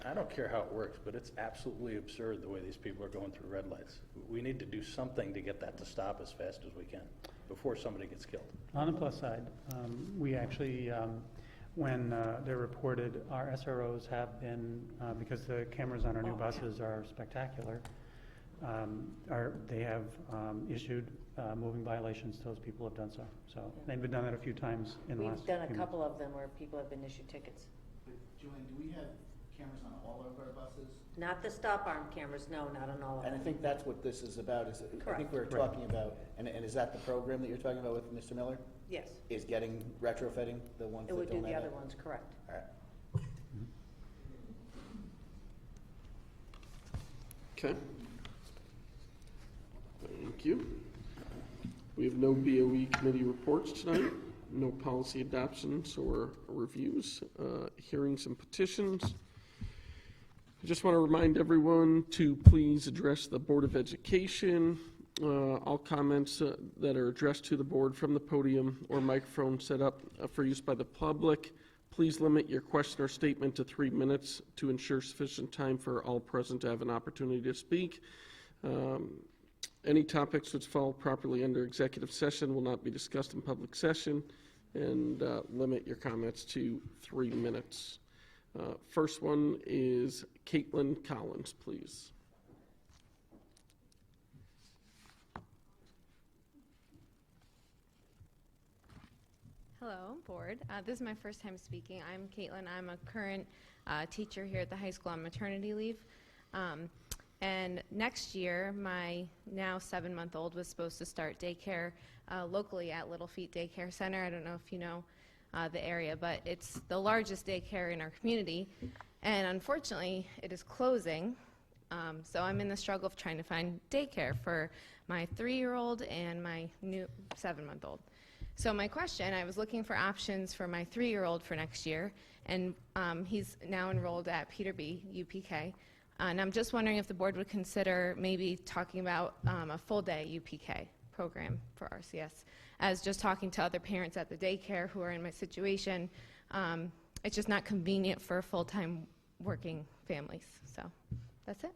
I don't care how it works, but it's absolutely absurd the way these people are going through red lights. We need to do something to get that to stop as fast as we can before somebody gets killed. On the plus side, we actually, when they're reported, our SROs have been, because the cameras on our new buses are spectacular, they have issued moving violations. Those people have done so. So they've been done that a few times in the last We've done a few couple of them where people have been issued tickets. Joanne, do we have cameras on all of our buses? Not the stop arm cameras, no, not on all of them. And I think that's what this is about, is I Correct. think we were talking about, and is that the program that you're talking about with Mr. Miller? Yes. Is getting retrofitting the ones that It would don't do have the other it? ones, correct. All right. Okay. Thank you. We have no BOE committee reports tonight, no policy adoptions or reviews, hearings and petitions. I just want to remind everyone to please address the Board of Education. All comments that are addressed to the board from the podium or microphone set up for use by the public. Please limit your question or statement to 3 minutes to ensure sufficient time for all present to have an opportunity to speak. Any topics which fall properly under executive session will not be discussed in public session, and limit your comments to 3 minutes. First one is Caitlin Collins, please. Hello, board. This is my first time speaking. I'm Caitlin. I'm a current teacher here at the high school on maternity leave. And next year, my now 7-month-old was supposed to start daycare locally at Little Feet Daycare Center. I don't know if you know the area, but it's the largest daycare in our community. And unfortunately, it is closing. So I'm in the struggle of trying to find daycare for my 3-year-old and my new 7-month-old. So my question, I was looking for options for my 3-year-old for next year, and he's now enrolled at Peterby, UPK. And I'm just wondering if the board would consider maybe talking about a full-day UPK program for RCS. As just talking to other parents at the daycare who are in my situation, it's just not convenient for full-time working families. So that's it.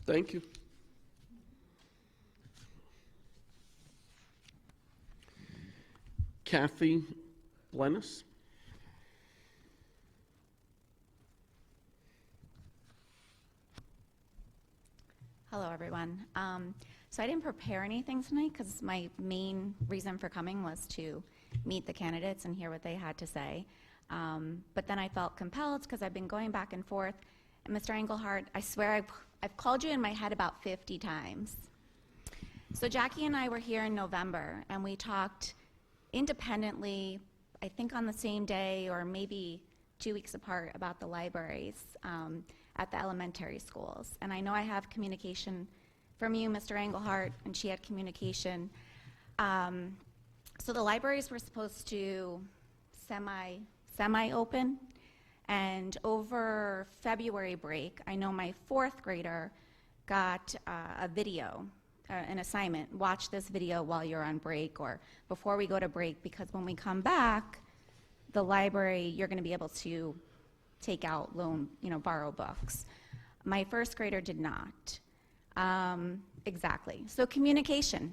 Thank you. Kathy Blennis. Hello, everyone. So I didn't prepare anything tonight because my main reason for coming was to meet the candidates and hear what they had to say. But then I felt compelled because I've been going back and forth. And Mr. Engelhardt, I swear I've called you in my head about 50 times. So Jackie and I were here in November, and we talked independently, I think on the same day or maybe 2 weeks apart, about the libraries at the elementary schools. And I know I have communication from you, Mr. Engelhardt, and she had communication. So the libraries were supposed to semi-open, and over February break, I know my 4th grader got a video, an assignment. Watch this video while you're on break or before we go to break, because when we come back, the library, you're going to be able to take out, loan, borrow books. My 1st grader did not. Exactly. So communication,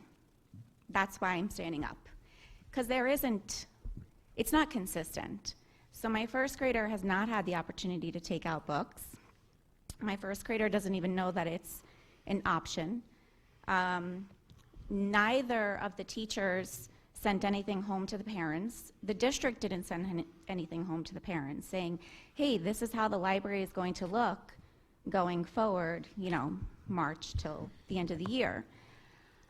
that's why I'm standing up. Because it's not consistent. So my 1st grader has not had the opportunity to take out books. My 1st grader doesn't even know that it's an option. Neither of the teachers sent anything home to the parents. The district didn't send anything home to the parents saying, hey, this is how the library is going to look going forward, March till the end of the year.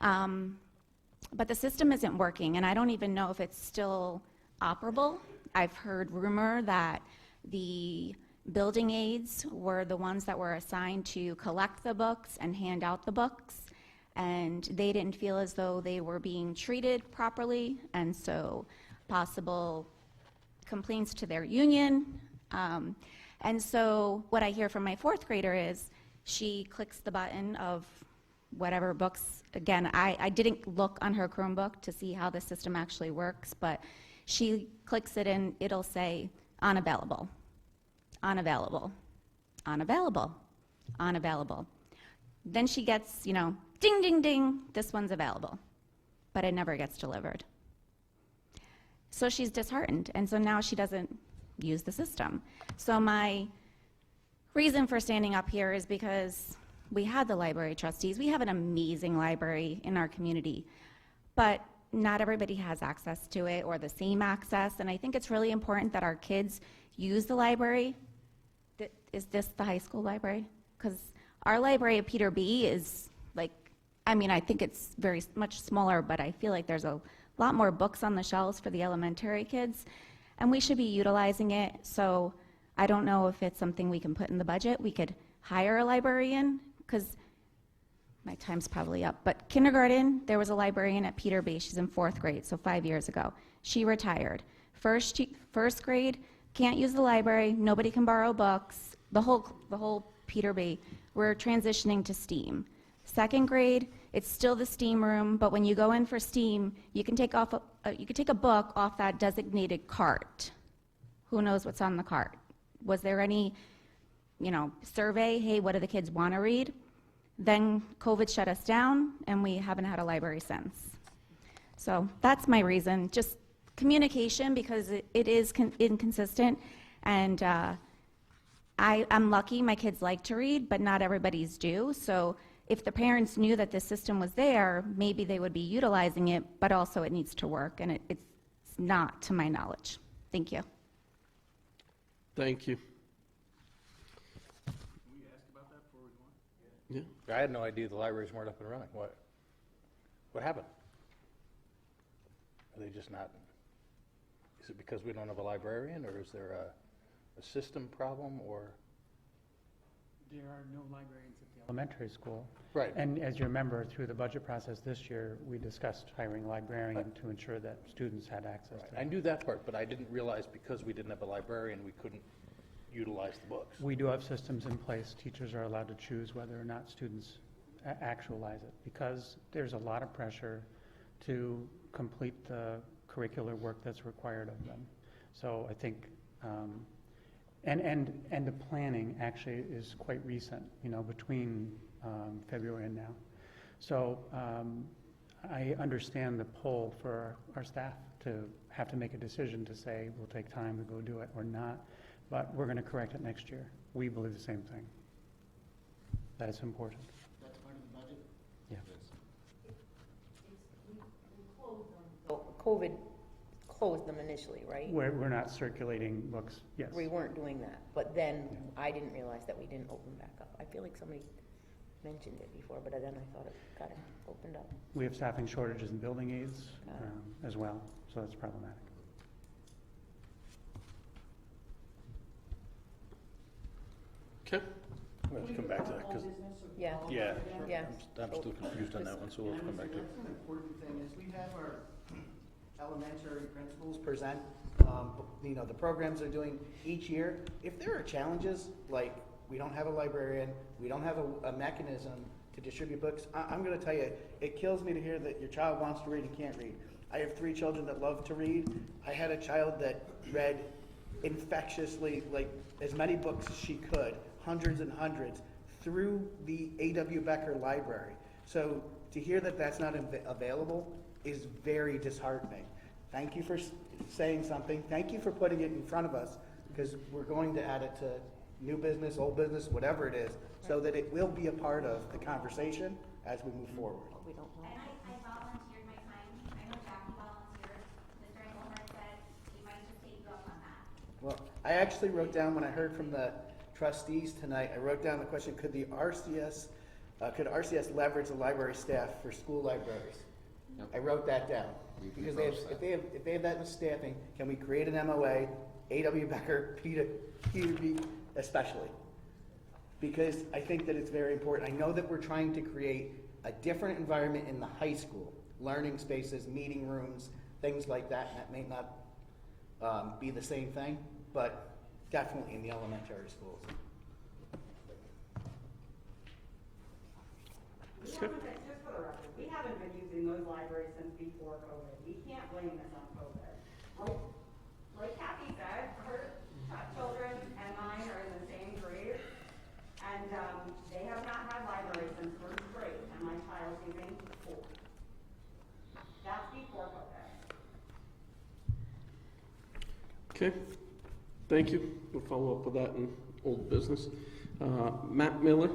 But the system isn't working, and I don't even know if it's still operable. I've heard rumor that the building aides were the ones that were assigned to collect the books and hand out the books, and they didn't feel as though they were being treated properly, and so possible complaints to their union. And so what I hear from my 4th grader is she clicks the button of whatever books. Again, I didn't look on her Chromebook to see how the system actually works, but she clicks it and it'll say unavailable, unavailable, unavailable, unavailable. Then she gets, ding, ding, ding, this one's available, but it never gets delivered. So she's disheartened, and so now she doesn't use the system. So my reason for standing up here is because we had the library trustees. We have an amazing library in our community, but not everybody has access to it or the same access, and I think it's really important that our kids use the library. Is this the high school library? Because our library at Peter B is I think it's very much smaller, but I feel like there's a lot more books on the shelves for the elementary kids, and we should be utilizing it. So I don't know if it's something we can put in the budget. We could hire a librarian, because my time's probably up, but kindergarten, there was a librarian at Peter B. She's in 4th grade, so 5 years ago. She retired. First grade, can't use the library, nobody can borrow books, the whole Peter B. We're transitioning to STEAM. 2nd grade, it's still the STEAM room, but when you go in for STEAM, you can take a book off that designated cart. Who knows what's on the cart? Was there any, survey, hey, what do the kids want to read? Then COVID shut us down, and we haven't had a library since. So that's my reason, just communication, because it is inconsistent, and I'm lucky my kids like to read, but not everybody's do. So if the parents knew that this system was there, maybe they would be utilizing it, but also it needs to work, and it's not, to my knowledge. Thank you. Thank you. Yeah. I had no idea the libraries weren't up and running. What happened? Are they just not? Is it because we don't have a librarian, or is there a system problem, or? There are no librarians at the elementary school. Right. And as you remember, through the budget process this year, we discussed hiring a librarian to ensure that students had access to I it. knew that part, but I didn't realize because we didn't have a librarian, we couldn't utilize the books. We do have systems in place. Teachers are allowed to choose whether or not students actualize it, because there's a lot of pressure to complete the curricular work that's required of them. So I think, and the planning actually is quite recent, between February and now. So I understand the pull for our staff to have to make a decision to say, we'll take time to go do it or not, but we're going to correct it next year. We believe the same thing, that it's important. That's part of the budget? Yeah. COVID closed them initially, right? We're not circulating books, yes. We weren't doing that, but then I didn't realize that we didn't open back up. I feel like somebody mentioned it before, but then I thought it got opened up. We have staffing shortages in building aids as well, so that's problematic. Okay. Let's come back to that, because, Yeah. yeah, Yeah. I'm still confused on that one, so we'll come back to it. That's an important thing, is we have our elementary principals present, the programs they're doing each year. If there are challenges, like we don't have a librarian, we don't have a mechanism to distribute books, I'm gonna tell you, it kills me to hear that your child wants to read and can't read. I have 3 children that love to read. I had a child that read infectiously, like as many books as she could, hundreds and hundreds, through the A.W. Becker Library. So to hear that that's not available is very disheartening. Thank you for saying something. Thank you for putting it in front of us, because we're going to add it to new business, old business, whatever it is, so that it will be a part of the conversation as we move forward. We don't know. And I volunteered my time. I know Jackie volunteered. Mr. Engelhardt said he might just take you up on that. Well, I actually wrote down, when I heard from the trustees tonight, I wrote down the question, could RCS leverage the library staff for school libraries? Yep. I wrote that down. Because if they have that in staffing, can we create an MOA, A.W. Becker, Peter B. especially? Because I think that it's very important. I know that we're trying to create a different environment in the high school, learning spaces, meeting rooms, things like that. That may not be the same thing, but definitely in the elementary schools. Just for the record, we haven't been using those libraries since before COVID. We can't blame this on COVID. Like Kathy said, her children and mine are in the same grade, and they have not had libraries since first grade, and my child's using 4. That's before COVID. Okay. Thank you. We'll follow up with that in old business. Matt Miller.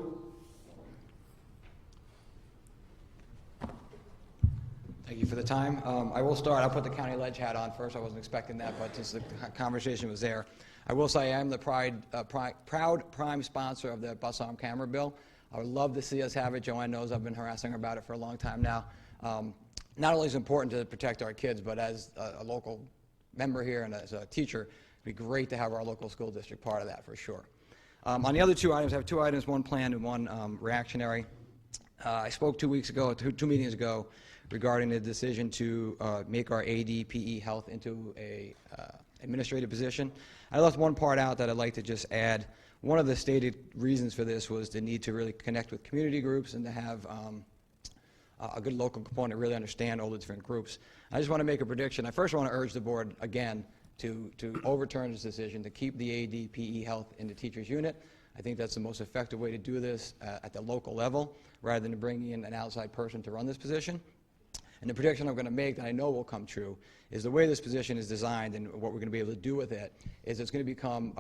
Thank you for the time. I will start. I'll put the county ledge hat on first. I wasn't expecting that, but since the conversation was there, I will say I am the proud prime sponsor of the bus arm camera bill. I would love to see us have it. Joanne knows I've been harassing her about it for a long time now. Not only is it important to protect our kids, but as a local member here and as a teacher, it'd be great to have our local school district part of that for sure. On the other 2 items, I have 2 items, one planned and one reactionary. I spoke 2 weeks ago, two meetings ago, regarding the decision to make our AD PE health into a administrative position. I left one part out that I'd like to just add. One of the stated reasons for this was the need to really connect with community groups and to have a good local component, really understand all the different groups. I just want to make a prediction. I first want to urge the board again to overturn this decision to keep the AD PE health in the teacher's unit. I think that's the most effective way to do this at the local level, rather than bringing in an outside person to run this position. And the prediction I'm going to make that I know will come true is the way this position is designed and what we're going to be able to do with it is it's going to become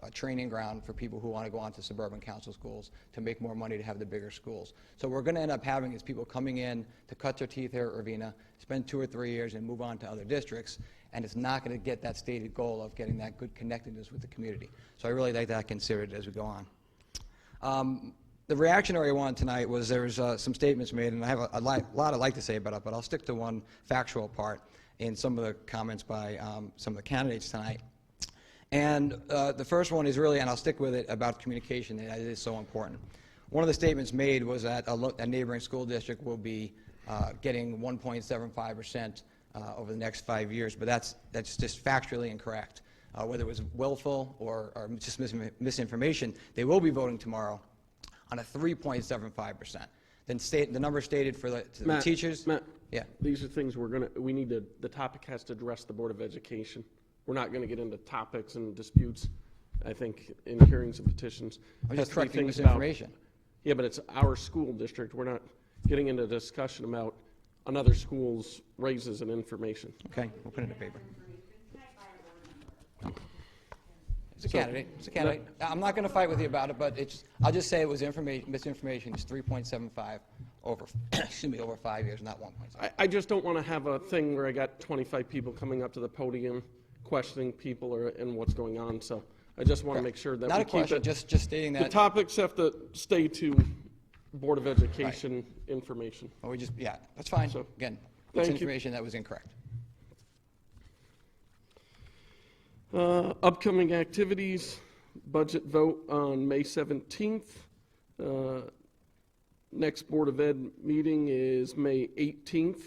a training ground for people who want to go on to suburban council schools to make more money to have the bigger schools. So what we're going to end up having is people coming in to cut their teeth here at Ravena, spend 2 or 3 years and move on to other districts, and it's not going to get that stated goal of getting that good connectedness with the community. So I really like that considered as we go on. The reactionary one tonight was there was some statements made, and I have a lot I'd like to say about it, but I'll stick to one factual part in some of the comments by some of the candidates tonight. And the first one is really, and I'll stick with it, about communication, and it is so important. One of the statements made was that a neighboring school district will be getting 1.75% over the next 5 years, but that's just factually incorrect. Whether it was willful or just misinformation, they will be voting tomorrow on a 3.75%. Then the number stated for the teachers. Matt, yeah. These are things the topic has to address the Board of Education. We're not going to get into topics and disputes, I think, in hearings and petitions. I'm just correcting misinformation. Yeah, but it's our school district. We're not getting into a discussion about another school's raises and information. Okay, we'll put it in the paper. It's a candidate. It's a candidate. I'm not going to fight with you about it, but I'll just say it was misinformation. It's 3.75 over, over 5 years, not 1.75. I just don't want to have a thing where I got 25 people coming up to the podium questioning people and what's going on. So I just want to make sure that not we a question, keep it. just stating that the topics have to stay to Board of Education information. Oh, that's fine. So again, it's information that was incorrect. Upcoming activities, budget vote on May 17th. Next Board of Ed meeting is May 18th.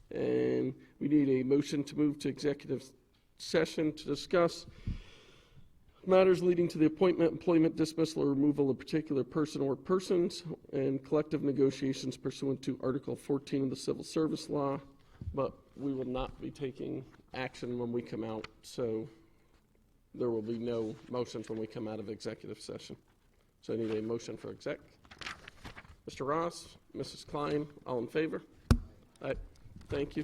And we need a motion to move to executive session to discuss matters leading to the appointment, employment, dismissal, or removal of particular person or persons, and collective negotiations pursuant to Article 14 of the Civil Service Law. But we will not be taking action when we come out, so there will be no motions when we come out of executive session. So I need a motion for exec. Mr. Ross, Mrs. Klein, all in favor? All right, thank you.